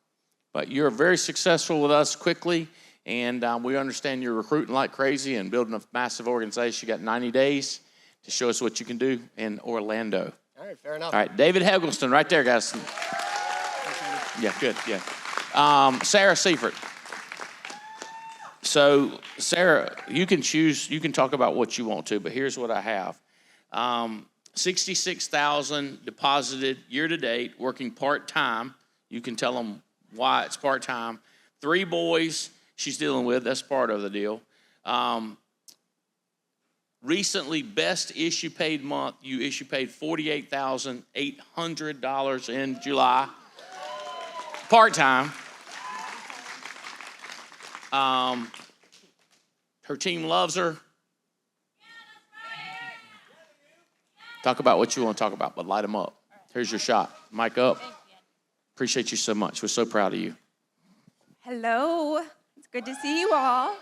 But you're very successful with us quickly, and we understand you're recruiting like crazy and building a massive organization. You got 90 days to show us what you can do in Orlando. All right, fair enough. All right, David Heggleston, right there, guys. Yeah, good, yeah. Sarah Seifert. So, Sarah, you can choose, you can talk about what you want to, but here's what I have. $66,000 deposited year-to-date, working part-time. You can tell them why it's part-time. 3 boys she's dealing with, that's part of the deal. Recently, best issue paid month, you issue paid $48,800 in July. Part-time. Her team loves her. Talk about what you want to talk about, but light them up. Here's your shot. Mic up. Appreciate you so much. We're so proud of you. Hello. It's good to see you all.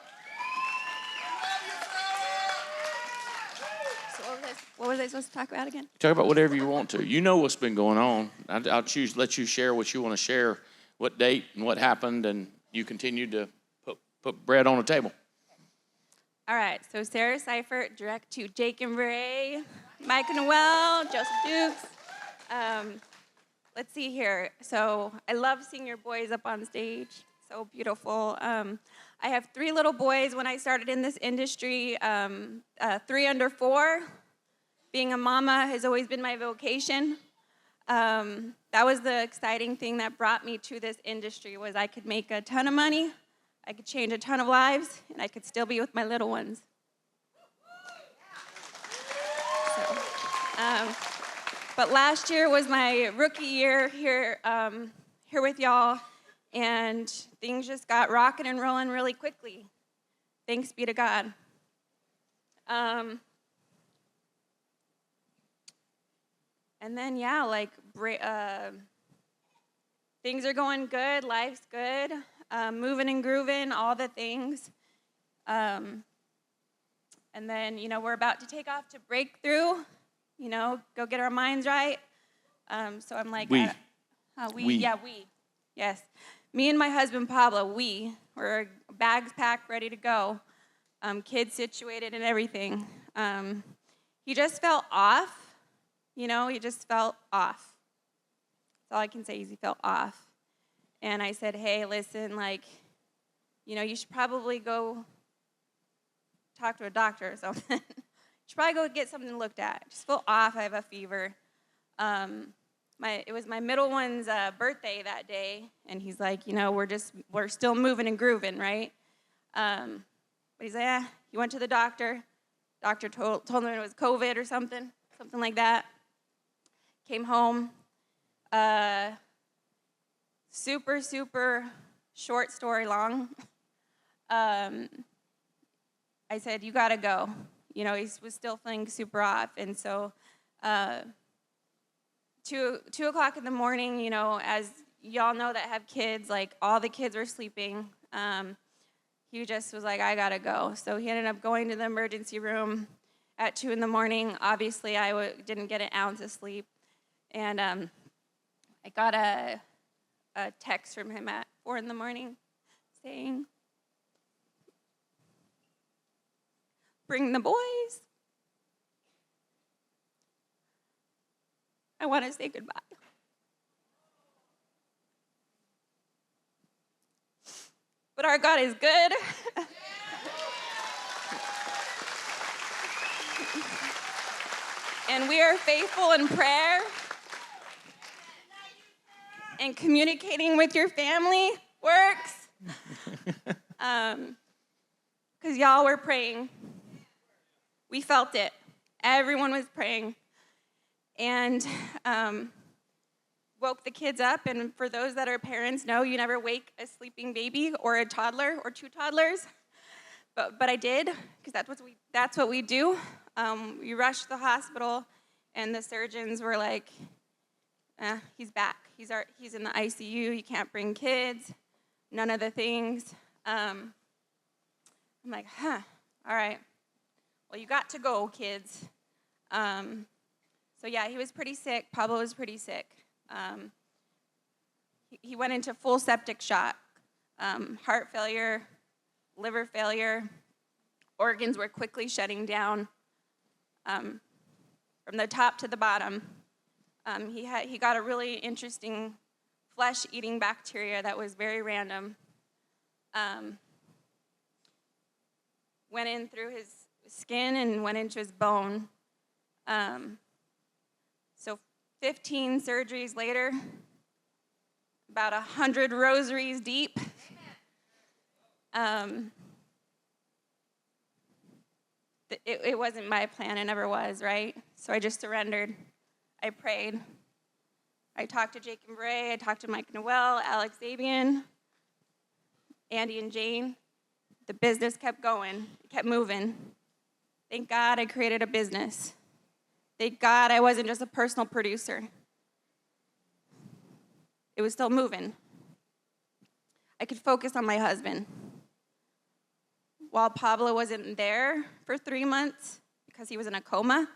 So over this What was I supposed to talk about again? Talk about whatever you want to. You know what's been going on. I'll let you share what you want to share, what date and what happened, and you continue to put bread on the table. All right, so Sarah Seifert, direct to Jake and Ray, Mike Noel, Joseph Dukes. Let's see here. So I love seeing your boys up on stage. So beautiful. I have 3 little boys when I started in this industry, 3 under 4. Being a mama has always been my vocation. That was the exciting thing that brought me to this industry was I could make a ton of money, I could change a ton of lives, and I could still be with my little ones. But last year was my rookie year here with y'all, and things just got rocking and rolling really quickly. Thanks be to God. And then, yeah, like, things are going good, life's good, moving and grooving, all the things. And then, you know, we're about to take off to Breakthrough, you know, go get our minds right. So I'm like, we. Yes. Me and my husband, Pablo, we're bags packed, ready to go, kids situated and everything. He just felt off. You know, he just felt off. That's all I can say is he felt off. And I said, hey, listen, like, you know, you should probably go talk to a doctor or something. You should probably go get something looked at. I just feel off. I have a fever. It was my middle one's birthday that day, and he's like, you know, we're still moving and grooving, right? But he's like, he went to the doctor. Doctor told him it was COVID or something like that. Came home, super, super short story long. I said, you gotta go. You know, he was still feeling super off. And so 2 o'clock in the morning, you know, as y'all know that have kids, like all the kids were sleeping. He just was like, I gotta go. So he ended up going to the emergency room at 2 in the morning. Obviously, I didn't get an ounce of sleep. And I got a text from him at 4 in the morning saying, bring the boys. I want to say goodbye. But our God is good. And we are faithful in prayer. And communicating with your family works. Because y'all were praying. We felt it. Everyone was praying. And woke the kids up. And for those that are parents, know you never wake a sleeping baby or a toddler or 2 toddlers. But I did, because that's what we do. We rushed to the hospital, and the surgeons were like, he's back. He's in the ICU. You can't bring kids. None of the things. I'm like, all right. Well, you got to go, kids. So yeah, he was pretty sick. Pablo was pretty sick. He went into full septic shock. Heart failure, liver failure. Organs were quickly shutting down. From the top to the bottom. He got a really interesting flesh-eating bacteria that was very random. Went in through his skin and went into his bone. So 15 surgeries later, about 100 rosaries deep. It wasn't my plan, it never was, right? So I just surrendered. I prayed. I talked to Jake and Bray, I talked to Mike Noel, Alex Zabian, Andy and Jane. The business kept going, it kept moving. Thank God I created a business. Thank God I wasn't just a personal producer. It was still moving. I could focus on my husband. While Pablo wasn't there for 3 months because he was in a coma,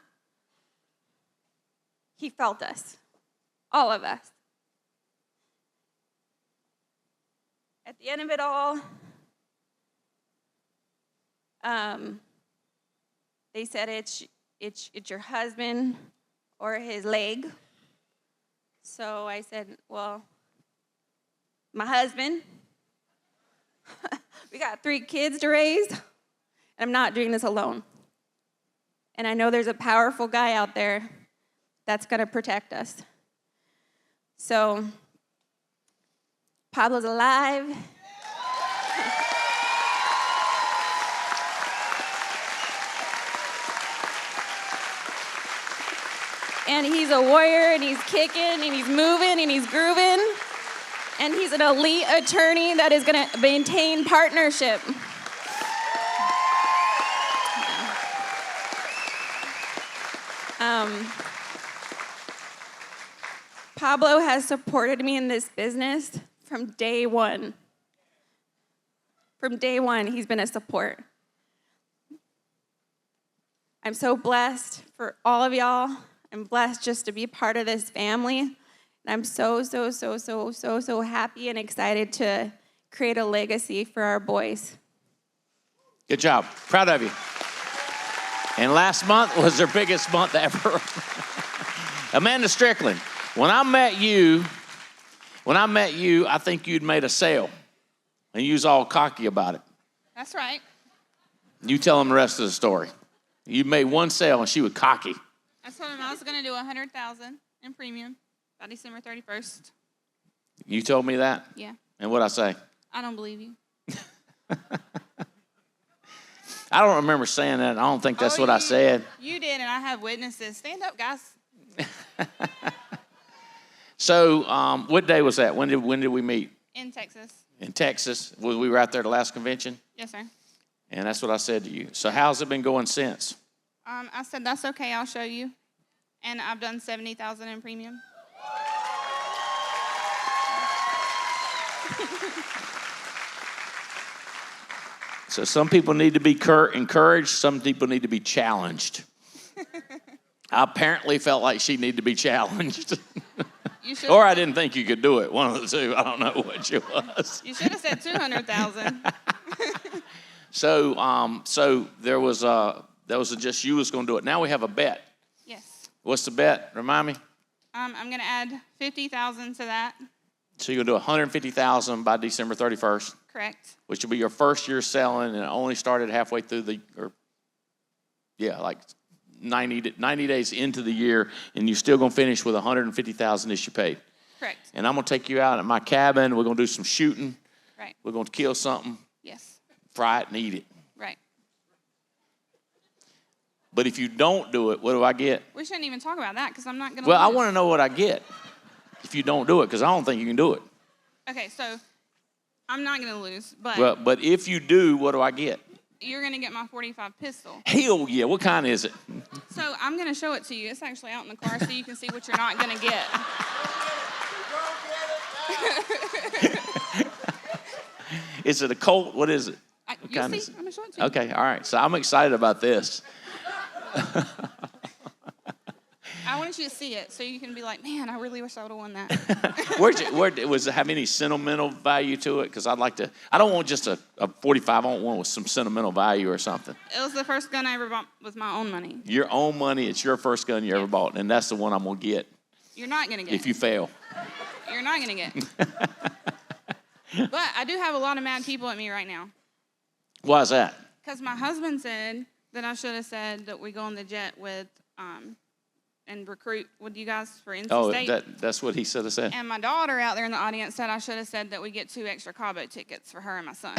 He felt us, all of us. At the end of it all, they said it's your husband or his leg. So I said, well, my husband. We got 3 kids to raise, and I'm not doing this alone. And I know there's a powerful guy out there that's going to protect us. So Pablo's alive. And he's a warrior, and he's kicking, and he's moving, and he's grooving. And he's an elite attorney that is going to maintain partnership. Pablo has supported me in this business from day one. From day one, he's been a support. I'm so blessed for all of y'all. I'm blessed just to be part of this family. And I'm so happy and excited to create a legacy for our boys. Good job. Proud of you. And last month was their biggest month ever. Amanda Strickland, when I met you, I think you'd made a sale. And you was all cocky about it. That's right. You tell them the rest of the story. You made one sale and she was cocky. I told him I was going to do $100,000 in premium by December 31st. You told me that? Yeah. And what'd I say? I don't believe you. I don't remember saying that. I don't think that's what I said. You did, and I have witnesses. Stand up, guys. So, what day was that? When did we meet? In Texas. In Texas. We were out there at the last convention? Yes, sir. And that's what I said to you. So how's it been going since? I said, that's okay, I'll show you. And I've done $70,000 in premium. So some people need to be encouraged. Some people need to be challenged. I apparently felt like she needed to be challenged. Or I didn't think you could do it. One of the two. I don't know which it was. You should have said $200,000. So there was just you was going to do it. Now we have a bet. Yes. What's the bet? Remind me. I'm going to add $50,000 to that. So you're going to do $150,000 by December 31st. Correct. Which will be your first year selling, and it only started halfway through like 90 days into the year, and you're still going to finish with $150,000 that you paid. Correct. And I'm going to take you out at my cabin. We're going to do some shooting. Right. We're going to kill something. Yes. Fry it and eat it. Right. But if you don't do it, what do I get? We shouldn't even talk about that because I'm not going to Well, I want to know what I get if you don't do it, because I don't think you can do it. Okay, so I'm not going to lose, but But if you do, what do I get? you're going to get my .45 pistol. Hell yeah. What kind is it? So I'm going to show it to you. It's actually out in the car so you can see what you're not going to get. Is it a Colt? What is it? What You'll kind see. is it? I'm going to show it to you. Okay, all right. So I'm excited about this. I wanted you to see it so you can be like, man, I really wish I would have won that. Where was it have any sentimental value to it? Because I don't want just a 45. I want one with some sentimental value or something. It was the first gun I ever bought with my own money. Your own money. It's your first gun you ever bought, and that's the one I'm gonna get. You're not going to get If you fail. You're not going to get But I do have a lot of mad people at me right now. Why is that? Because my husband said that I should have said that we go on the jet with and recruit with you guys for NC State. That's what he should have said. And my daughter out there in the audience said I should have said that we get 2 extra Cabo tickets for her and my son.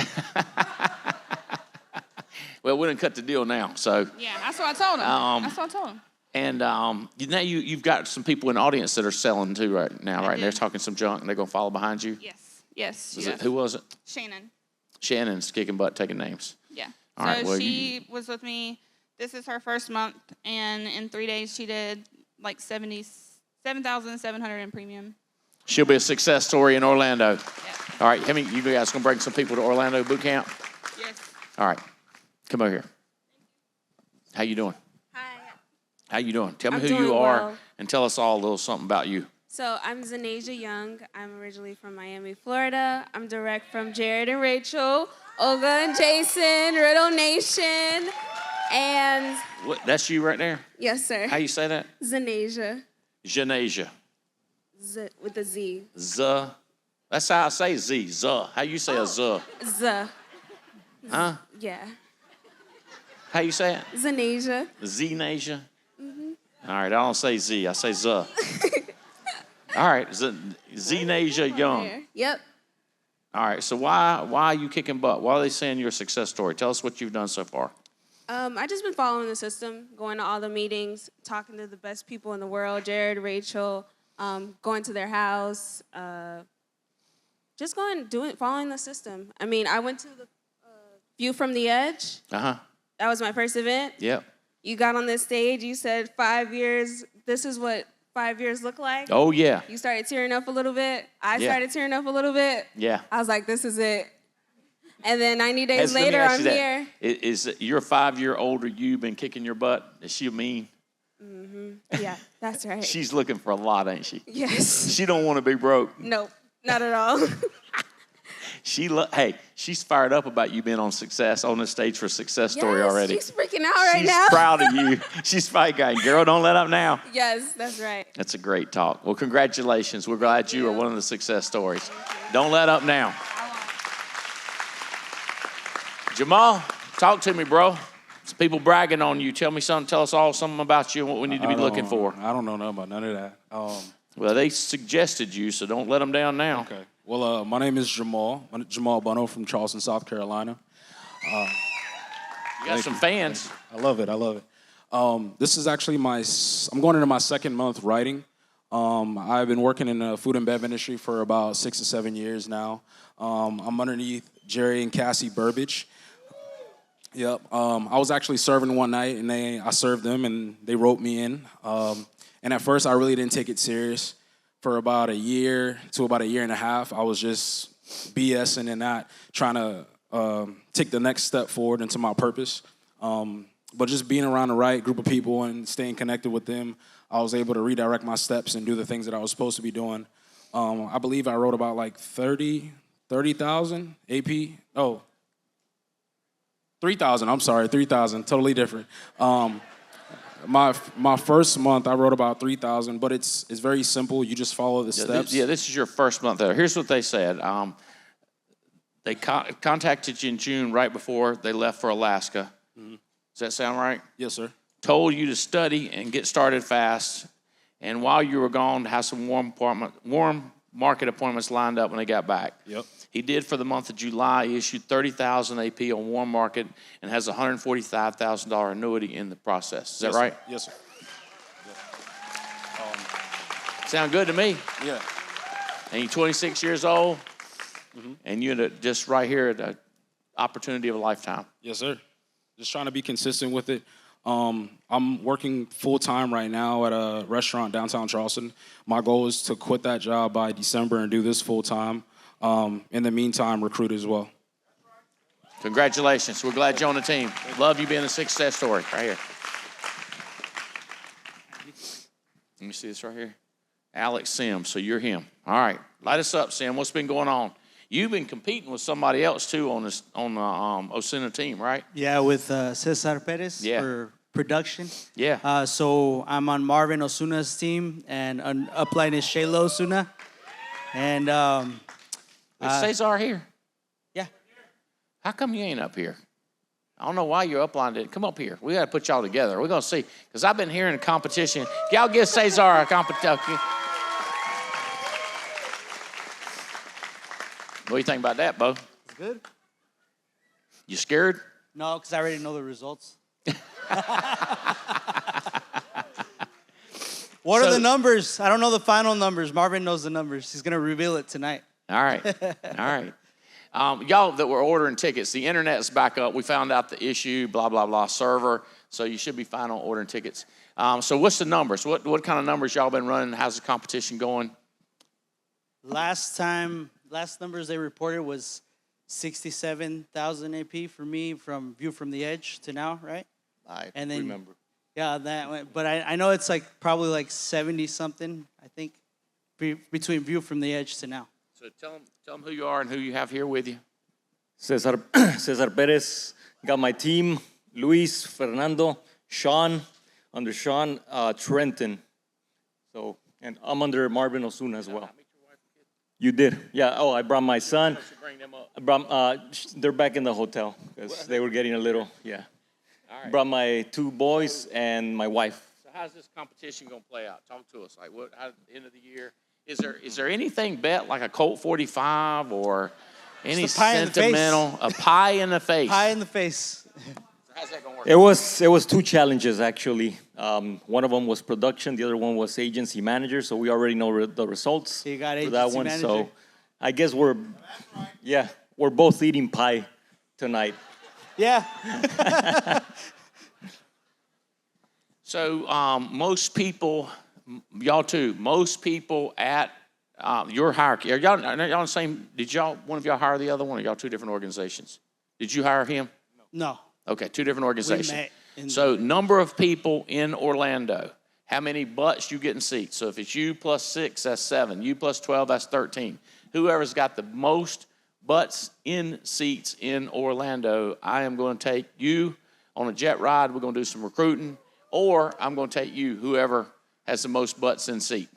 Well, we didn't cut the deal now, so. Yeah, that's what I told him. That's what I told him. And now you've got some people in the audience that are selling too right now, right? And they're talking some junk, and they're gonna follow behind you. Yes. Who was it? Shannon. Shannon's kicking butt, taking names. Yeah. All right. Well, she was with me. This is her first month, and in 3 days she did like 77,700 in premium. She'll be a success story in Orlando. Yeah. All right, you guys gonna bring some people to Orlando Bootcamp? Yes. All right, come over here. How you doing? Hi. How you doing? Tell me I'm who you doing are well. and tell us all a little something about you. So I'm Zanasia Young. I'm originally from Miami, Florida. I'm direct from Jared and Rachel, Olga and Jason, Riddle Nation, and What? That's you right there? yes, sir. How you say that? Zanasia, Janasia. with a Z. Z. That's how I say Z. Z. How you say a Z? Z. Huh? Yeah. How you say it? Zanasia. Z-nasia? Mhm. All right, I don't say Z. I say Z. All right, Z-nasia Young. Yep. All right, so why are you kicking butt? Why are they saying you're a success story? Tell us what you've done so far. I just been following the system, going to all the meetings, talking to the best people in the world, Jared, Rachel, going to their house, just following the system. I mean, I went to the View from the Edge. Uh-huh. That was my first event. Yep. You got on this stage, you said 5 years, this is what 5 years look like. Oh, yeah. You started tearing up a little bit. I Yeah. started tearing up a little bit. Yeah. I was like, this is it. And then 90 days Let me later, ask I'm you that. here. Is your 5-year older you been kicking your butt? Is she mean? Yeah, that's right. She's looking for a lot, ain't she? Yes. She don't want to be broke. Nope, not at all. Hey, she's fired up about you being on the stage for Success Story Yes, already. she's freaking out right She's now. proud of you. She's probably going, girl, don't let up now. Yes, that's right. That's a great talk. Well, congratulations. We're glad you are one of the success stories. Don't let up now. Jamal, talk to me, bro. Some people bragging on you. Tell me something. Tell us all something about you and what we need to be looking for. I don't know nothing about none of that. Well, they suggested you, so don't let them down now. Okay. Well, my name is Jamal. I'm Jamal Bunno from Charleston, South Carolina. You got some fans. I love it. I love it. This is actually I'm going into my second month writing. I've been working in the food and bev industry for about 6 to 7 years now. I'm underneath Jerry and Cassie Burbage. Yep. I was actually serving one night, and I served them, and they wrote me in. And at first, I really didn't take it serious. For about a year to about a year and a half, I was just BSing and not trying to take the next step forward into my purpose. But just being around the right group of people and staying connected with them, I was able to redirect my steps and do the things that I was supposed to be doing. I believe I wrote about like 30,000 AP. Oh, 3,000. I'm sorry, 3,000. Totally different. My first month, I wrote about 3,000, but it's very simple. You just follow the steps. This is your first month there. Here's what they said. They contacted you in June right before they left for Alaska. Mm-hmm. Does that sound right? Yes, sir. Told you to study and get started fast. And while you were gone, to have some warm market appointments lined up when they got back. Yep. He did for the month of July. He issued 30,000 AP on warm market and has a $145,000 annuity in the process. Is that right? Yes, sir. Sound good to me? Yeah. And you're 26 years old, Mm-hmm. and you're just right here at the opportunity of a lifetime. Yes, sir. Just trying to be consistent with it. I'm working full-time right now at a restaurant downtown Charleston. My goal is to quit that job by December and do this full-time. In the meantime, recruit as well. Congratulations. We're glad you're on the team. Love you being a success story right here. Let me see this right here. Alex Sims, so you're him. All right, light us up, Sim. What's been going on? You've been competing with somebody else, too, on the Osuna team, right? Yeah, with Cesar Perez for production. Yeah. So I'm on Marvin Osuna's team, and on upline is Shayla Osuna. And Is Cesar here? Yeah. How come you ain't up here? I don't know why you're upline didn't. Come up here. We got to put y'all together. We're going to see. Because I've been hearing a competition. Y'all give Cesar a competition. What do you think about that, Bo? It's good. You scared? No, because I already know the results. What are the numbers? I don't know the final numbers. Marvin knows the numbers. He's going to reveal it tonight. All right. All right. Y'all that were ordering tickets, the internet's back up. We found out the issue, blah, blah, blah, server. So you should be fine on ordering tickets. So what's the numbers? What kind of numbers y'all been running? How's the competition going? Last numbers they reported was 67,000 AP for me from View from the Edge to now, right? I and then, remember. Yeah, that went, but I know it's like probably like 70 something, I think, between View from the Edge to now. So tell them who you are and who you have here with you. Cesar Perez, got my team, Luis, Fernando, Sean, under Sean, Trenton. So, and I'm under Marvin Osuna as well. You did? Yeah, oh, I brought my son. They're back in the hotel because they were getting a little, yeah. All right. Brought my 2 boys and my wife. So how's this competition going to play out? Talk to us. Like, what? How, at the end of the year, is there anything bet like a Colt 45 or any sentimental? A pie in the face. Pie in the face. How's that going to work? It was 2 challenges actually. One of them was production, the other one was agency manager. So we already know the results You got for that agency one. manager? So I guess we're both eating pie tonight. Yeah. So most people, y'all too, most people at your hierarchy, are y'all the same, one of y'all hire the other one, or y'all 2 different organizations? Did you hire him? No. Okay, 2 different organizations. We met in So number of people in Orlando, how many butts you get in seats? So if it's you plus 6, that's 7. You plus 12, that's 13. Whoever's got the most butts in seats in Orlando, I am going to take you on a jet ride. We're going to do some recruiting, or I'm going to take you, whoever has the most butts in seat.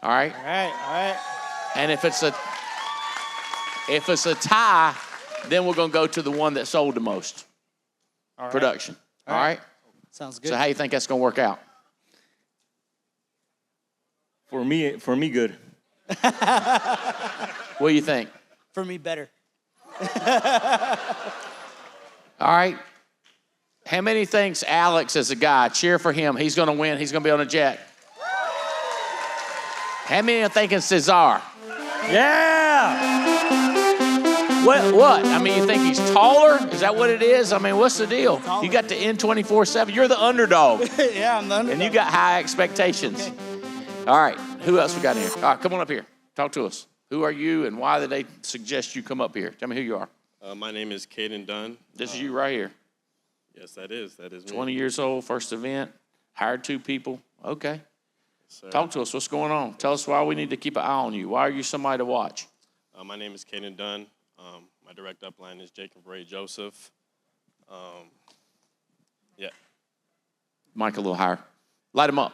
All right? All right. And if it's a tie, then we're going to go to the one that sold the most. All right. Production. All right? Sounds good. So how you think that's going to work out? For me, good. What do you think? For me, better. All right. How many thinks Alex is a guy? Cheer for him. He's going to win. He's going to be on a jet. How many are thinking Cesar? Yeah. What? I mean, you think he's taller? Is that what it is? I mean, what's the deal? You got to end 24/7. You're the underdog. Yeah, I'm the underdog. And you got high expectations. Okay. All right. Who else we got here? All right, come on up here. Talk to us. Who are you, and why did they suggest you come up here? Tell me who you are. My name is Caden Dunn. This is you right here. Yes, that is me. 20 years old, first event, hired 2 people. Okay. Sir. Talk to us. What's going on? Tell us why we need to keep an eye on you. Why are you somebody to watch? My name is Caden Dunn. My direct upline is Jacob Ray Joseph. Yeah. Mike, a little higher. Light him up.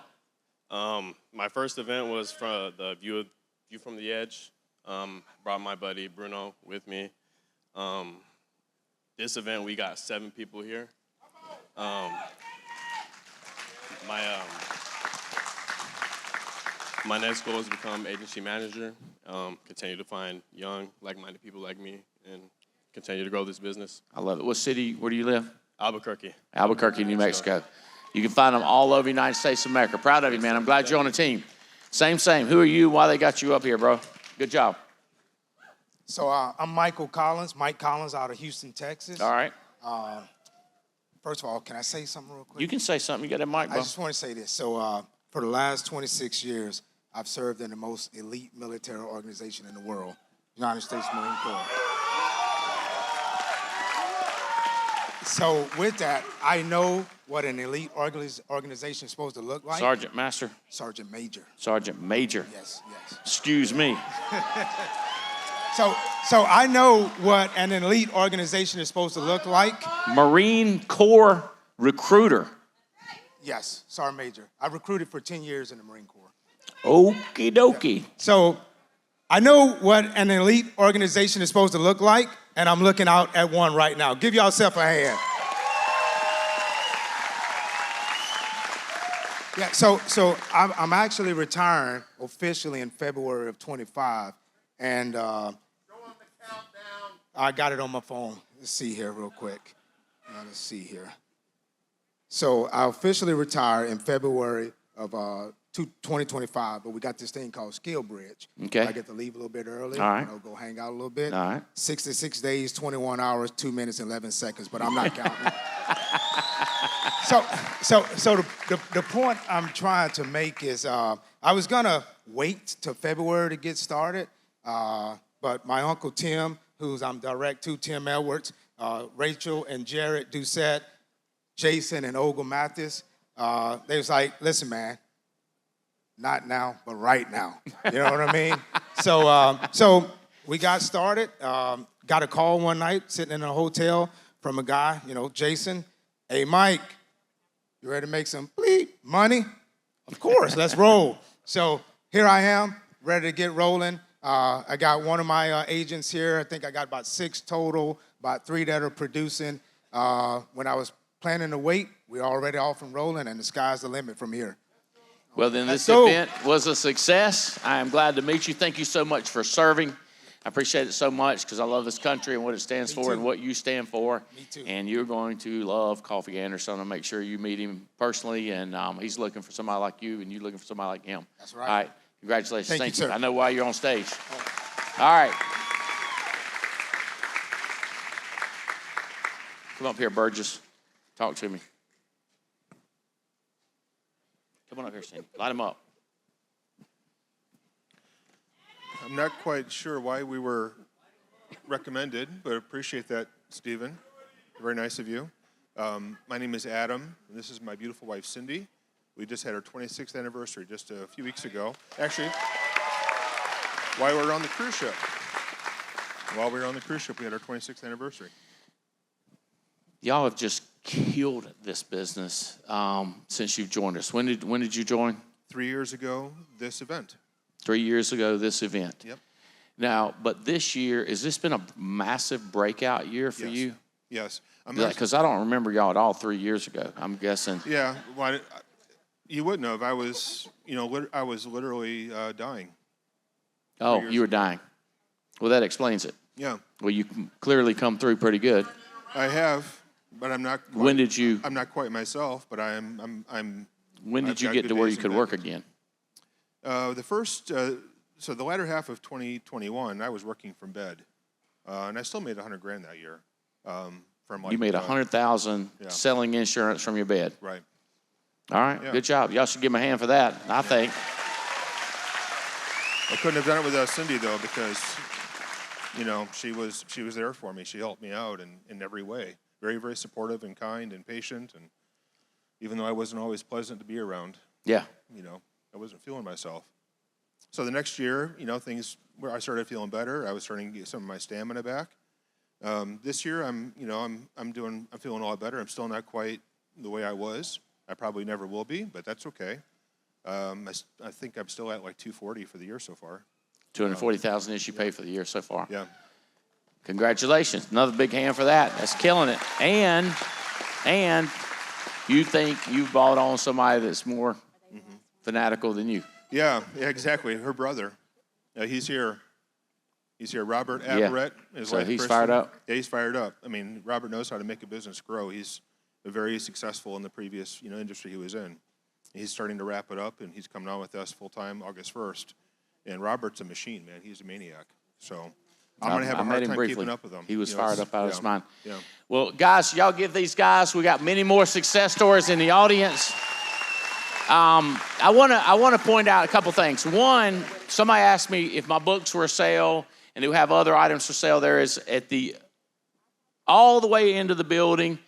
My first event was from the View from the Edge. Brought my buddy Bruno with me. This event, we got 7 people here. My next goal is to become agency manager, continue to find young, like-minded people like me, and continue to grow this business. I love it. What city, where do you live? Albuquerque. Albuquerque, New Mexico. You can find them all over the United States of America. Proud of you, man. I'm glad you're on the team. Same. Who are you? Why they got you up here, bro? Good job. So I'm Mike Collins out of Houston, Texas. All right. First of all, can I say something real quick? You can say something. You got that mic, bro. I just want to say this. So for the last 26 years, I've served in the most elite military organization in the world, United States Marine Corps. So with that, I know what an elite organization is supposed to look like. Sergeant Master. Sergeant Major. Sergeant Major. Yes. Excuse me. So I know what an elite organization is supposed to look like. Marine Corps recruiter. Yes, Sergeant Major. I recruited for 10 years in the Marine Corps. Okie dokie. So I know what an elite organization is supposed to look like, and I'm looking out at one right now. Give yourself a hand. Yeah, so I'm actually retiring officially in February of 25, and I got it on my phone. Let's see here real quick. Let's see here. So I officially retire in February of 2025, but we got this thing called Skill Bridge. Okay. I get to leave a little bit early. All right. Go hang out a little bit. All right. 66 days, 21 hours, 2 minutes, 11 seconds, but I'm not counting. So the point I'm trying to make is I was gonna wait till February to get started, but my Uncle Tim, who's I'm direct to, Tim Edwards, Rachel and Jared Doucette, Jason and Olga Mathis, they was like, listen, man, not now, but right now. You know what I mean? So we got started. Got a call one night sitting in a hotel from a guy, Jason. Hey, Mike, you ready to make some money? Of course, let's roll. So here I am, ready to get rolling. I got one of my agents here. I think I got about 6 total, about 3 that are producing. When I was planning to wait, we're already off and rolling, and the sky's the limit from here. Well, then Let's this go. event was a success. I am glad to meet you. Thank you so much for serving. I appreciate it so much because I love this country and what it stands for and what you stand for. Me too. And you're going to love Coffee Anderson. I'll make sure you meet him personally, and he's looking for somebody like you, and you're looking for somebody like him. That's right. All right. Congratulations. Thank you, sir. I know why you're on stage. All right. Come up here, Burgess. Talk to me. Come on up here, Sandy. Light him up. I'm not quite sure why we were recommended, but appreciate that, Stephen. Very nice of you. My name is Adam, and this is my beautiful wife, Cindy. We just had our 26th anniversary just a few weeks ago. Actually, while we were on the cruise ship. While we were on the cruise ship, we had our 26th anniversary. Y'all have just killed this business since you've joined us. When did you join? 3 years ago, this event. 3 years ago, this event. Yep. Now, but this year, has this been a massive breakout year for you? Yes. Because I don't remember y'all at all 3 years ago. I'm guessing. Yeah. Well, you wouldn't have. I was, I was literally dying. Oh, you were dying. Well, that explains it. Yeah. Well, you clearly come through pretty good. I have, but I'm not. Quite, When did you? I'm not quite myself, but I'm. When did you get to where you could work again? So the latter half of 2021, I was working from bed, and I still made $100,000 that year. You made $100,000 yeah. selling insurance from your bed. Right. All right, Yeah. good job. Y'all should give him a hand for that, I think. I couldn't have done it without Cindy though, because she was there for me. She helped me out in every way. Very, very supportive and kind and patient, and even though I wasn't always pleasant to be around. Yeah. I wasn't feeling myself. So the next year, things where I started feeling better. I was starting to get some of my stamina back. This year, I'm feeling a lot better. I'm still not quite the way I was. I probably never will be, but that's okay. I think I'm still at like 240 for the year so far. 240,000 is you paid for the year so far. Yeah. Congratulations. Another big hand for that. That's killing it. And you think you've bought on somebody that's more fanatical than you. Yeah, exactly. Her brother. He's here. He's here. Robert Albright. Yeah. So he's fired up? Yeah, he's fired up. I mean, Robert knows how to make a business grow. He's very successful in the previous industry he was in. He's starting to wrap it up, and he's coming on with us full-time August 1st. And Robert's a machine, man. He's a maniac. So I'm going to have a hard time keeping up with him. He was fired up out of his mind. Yeah. Well, guys, y'all give these guys. We got many more success stories in the audience. I want to point out a couple things. One, somebody asked me if my books were for sale, and do have other items for sale. There is all the way into the building,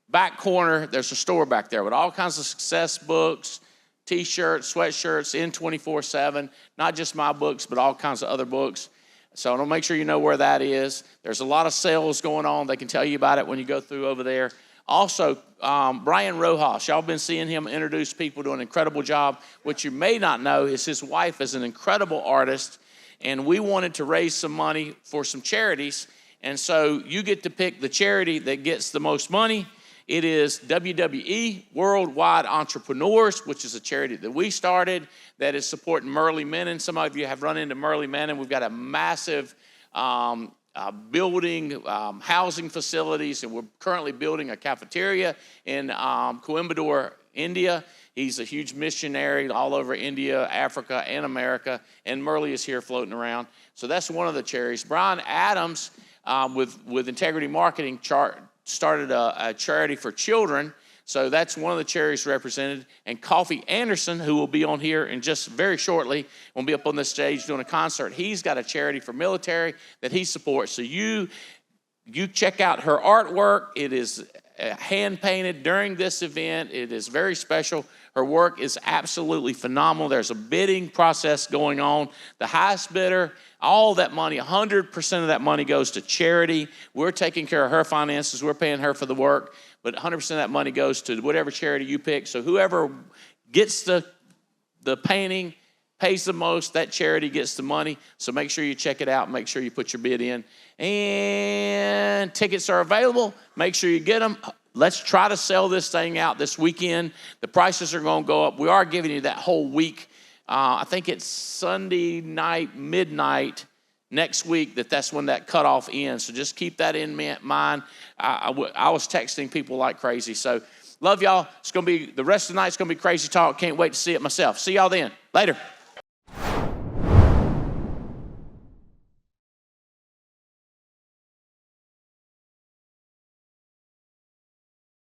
back corner, there's a store back there with all kinds of success books, T-shirts, sweatshirts, in 24/7, not just my books, but all kinds of other books. So I'll make sure you know where that is. There's a lot of sales going on. They can tell you about it when you go through over there. Also, Brian Rojas, y'all been seeing him introduce people, do an incredible job. What you may not know is his wife is an incredible artist, and we wanted to raise some money for some charities. And so you get to pick the charity that gets the most money. It is WWE, Worldwide Entrepreneurs, which is a charity that we started that is supporting Merle Menon. Some of you have run into Merle Menon. We've got a massive building, housing facilities, and we're currently building a cafeteria in Coimbatore, India. He's a huge missionary all over India, Africa, and America, and Merle is here floating around. So that's one of the charities. Brian Adams, with Integrity Marketing, started a charity for children. So that's one of the charities represented. And Coffee Anderson, who will be on here in just very shortly, will be up on this stage doing a concert. He's got a charity for military that he supports. So you check out her artwork. It is hand painted during this event. It is very special. Her work is absolutely phenomenal. There's a bidding process going on. The highest bidder, all that money, 100% of that money goes to charity. We're taking care of her finances. We're paying her for the work, but 100% of that money goes to whatever charity you pick. So whoever gets the painting, pays the most, that charity gets the money. So make sure you check it out. Make sure you put your bid in. And tickets are available. Make sure you get them. Let's try to sell this thing out this weekend. The prices are going to go up. We are giving you that whole week. I think it's Sunday night, midnight next week that's when that cutoff ends. So just keep that in mind. I was texting people like crazy. So love y'all. It's going to be, the rest of the night's going to be crazy talk. Can't wait to see it myself. See y'all then. Later.